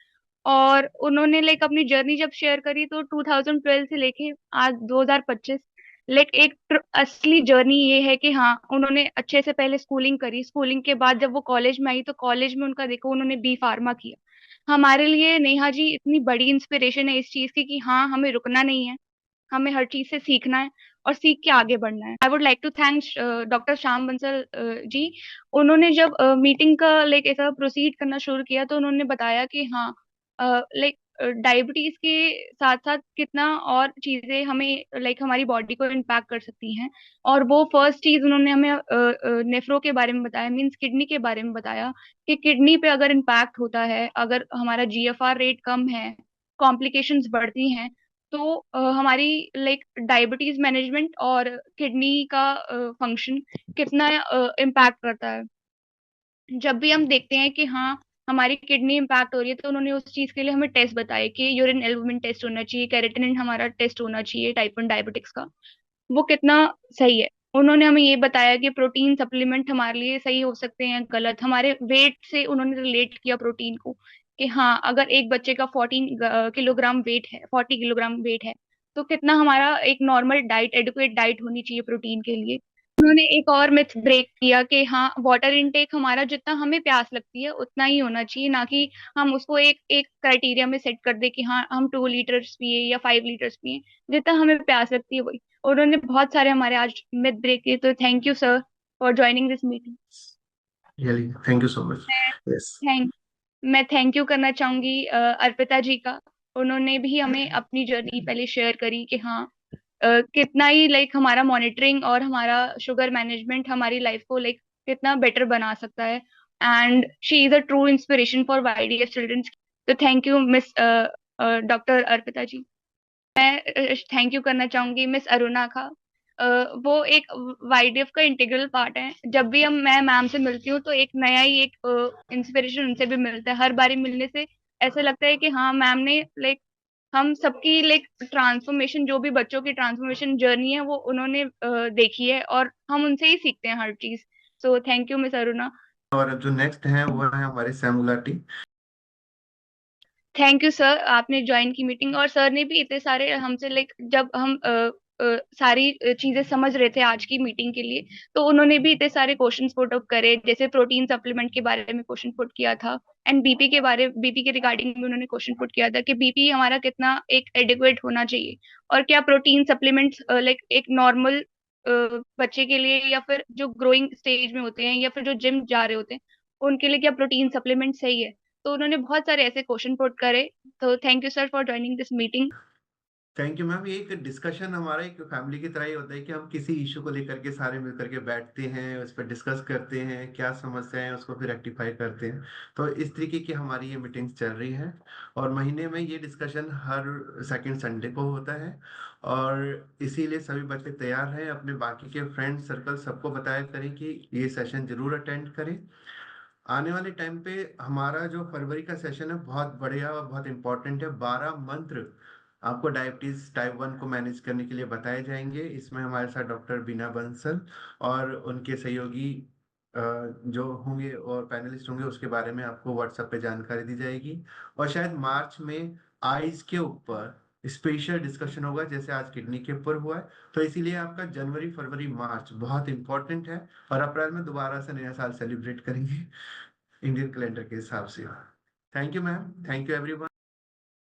और उन्होंने लाइक अपनी जर्नी जब शेयर करी तो 2012 से लेके आज 2025, लाइक एक असली जर्नी ये है कि हाँ, उन्होंने अच्छे से पहले स्कूलिंग करी, स्कूलिंग के बाद जब वो कॉलेज में आई तो कॉलेज में उनका देखो उन्होंने बी फार्मा किया। हमारे लिए नेहा जी इतनी बड़ी इंस्पिरेशन है इस चीज की कि हाँ, हमें रुकना नहीं है, हमें हर चीज से सीखना है और सीख के आगे बढ़ना है। I would like to thank doctor Shyam Bansal ji. उन्होंने जब मीटिंग का लाइक ऐसा प्रोसीड करना शुरू किया तो उन्होंने बताया कि हाँ, लाइक डायबिटीज के साथ साथ कितना और चीजें हमें लाइक हमारी बॉडी को इम्पैक्ट कर सकती हैं। और वो फर्स्ट चीज उन्होंने हमें नेफ्रो के बारे में बताया, मीन्स किडनी के बारे में बताया कि किडनी पे अगर इम्पैक्ट होता है, अगर हमारा जीएफआर रेट कम है, कॉम्प्लिकेशंस बढ़ती हैं, तो हमारी लाइक डायबिटीज मैनेजमेंट और किडनी का फंक्शन कितना इम्पैक्ट करता है। जब भी हम देखते हैं कि हाँ, हमारी किडनी इम्पैक्ट हो रही है, तो उन्होंने उस चीज के लिए हमें टेस्ट बताए कि यूरिन एल्बुमिन टेस्ट होना चाहिए, कैरेटिनिन हमारा टेस्ट होना चाहिए टाइप 1 डायबिटिक्स का, वो कितना सही है। उन्होंने हमें ये बताया कि प्रोटीन सप्लीमेंट हमारे लिए सही हो सकते हैं गलत, हमारे वेट से उन्होंने रिलेट किया प्रोटीन को कि हाँ, अगर एक बच्चे का 14 किलोग्राम वेट है, 40 किलोग्राम वेट है, तो कितना हमारा एक नॉर्मल डाइट, एडुकेट डाइट होनी चाहिए प्रोटीन के लिए। उन्होंने एक और मिथ ब्रेक किया कि हाँ, वाटर इनटेक हमारा जितना हमें प्यास लगती है उतना ही होना चाहिए, ना कि हम उसको एक एक क्राइटेरिया में सेट कर दे कि हाँ, हम 2 लीटर्स पिए या 5 लीटर्स पिए, जितना हमें प्यास लगती है वही। उन्होंने बहुत सारे हमारे आज मिथ ब्रेक किए, तो thank you sir for joining this meeting. Really thank you so much. Yes. Thank मैं थैंक यू करना चाहूंगी अर्पिता जी का। उन्होंने भी हमें अपनी जर्नी पहले शेयर करी कि हाँ, कितना ही लाइक हमारा मॉनिटरिंग और हमारा शुगर मैनेजमेंट हमारी लाइफ को लाइक कितना बेटर बना सकता है। And she is a true inspiration for YDF childrens. तो thank you miss doctor Arpita ji. मैं थैंक यू करना चाहूंगी मिस अरुणा का। वो एक वाईडीएफ का इंटीग्रल पार्ट है। जब भी मैं मैम से मिलती हूँ तो एक नया ही एक इंस्पिरेशन उनसे भी मिलता है। हर बारी मिलने से ऐसा लगता है कि हाँ, मैम ने लाइक हम सबकी लाइक ट्रांसफॉर्मेशन, जो भी बच्चों की ट्रांसफॉर्मेशन जर्नी है वो उन्होंने देखी है, और हम उनसे ही सीखते हैं हर चीज। So thank you miss Aruna. और जो नेक्स्ट है वो है हमारे Sam Gulati. Thank you sir, आपने ज्वाइन की मीटिंग, और सर ने भी इतने सारे हमसे लाइक जब हम सारी चीजें समझ रहे थे आज की मीटिंग के लिए, तो उन्होंने भी इतने सारे क्वेश्चंस पुट अप करे, जैसे प्रोटीन सप्लीमेंट के बारे में क्वेश्चन पुट किया था, एंड बीपी के रिगार्डिंग भी उन्होंने क्वेश्चन पुट किया था कि बीपी हमारा कितना एक एडिक्वेट होना चाहिए, और क्या प्रोटीन सप्लीमेंट्स लाइक एक नॉर्मल बच्चे के लिए, या फिर जो ग्रोइंग स्टेज में होते हैं, या फिर जो जिम जा रहे होते हैं, उनके लिए क्या प्रोटीन सप्लीमेंट सही है। तो उन्होंने बहुत सारे ऐसे क्वेश्चन पुट करे। तो thank you sir for joining this meeting. Thank you ma'am. ये एक डिस्कशन हमारा एक फैमिली की तरह ही होता है कि हम किसी इशू को लेकर के सारे मिलकर के बैठते हैं, उस पर डिस्कस करते हैं, क्या समस्या है उसको फिर रेक्टिफाई करते हैं। तो इस तरीके की हमारी ये मीटिंग्स चल रही है, और महीने में ये डिस्कशन हर सेकंड संडे को होता है। और इसीलिए सभी बच्चे तैयार हैं, अपने बाकी के फ्रेंड सर्कल सबको बताया करें कि ये सेशन जरूर अटेंड करें। आने वाले टाइम पे हमारा जो फरवरी का सेशन है बहुत बढ़िया और बहुत इंपॉर्टेंट है। 12 मंत्र आपको डायबिटीज टाइप 1 को मैनेज करने के लिए बताए जाएंगे। इसमें हमारे साथ डॉक्टर बीना बंसल और उनके सहयोगी जो होंगे और पैनलिस्ट होंगे, उसके बारे में आपको व्हाट्सएप पे जानकारी दी जाएगी। और शायद मार्च में आइज के ऊपर स्पेशल डिस्कशन होगा, जैसे आज किडनी के ऊपर हुआ है। तो इसीलिए आपका जनवरी फरवरी मार्च बहुत इंपॉर्टेंट है, और अप्रैल में दोबारा से नया साल सेलिब्रेट करेंगे इंडियन कैलेंडर के हिसाब से। Thank you ma'am, thank you everyone.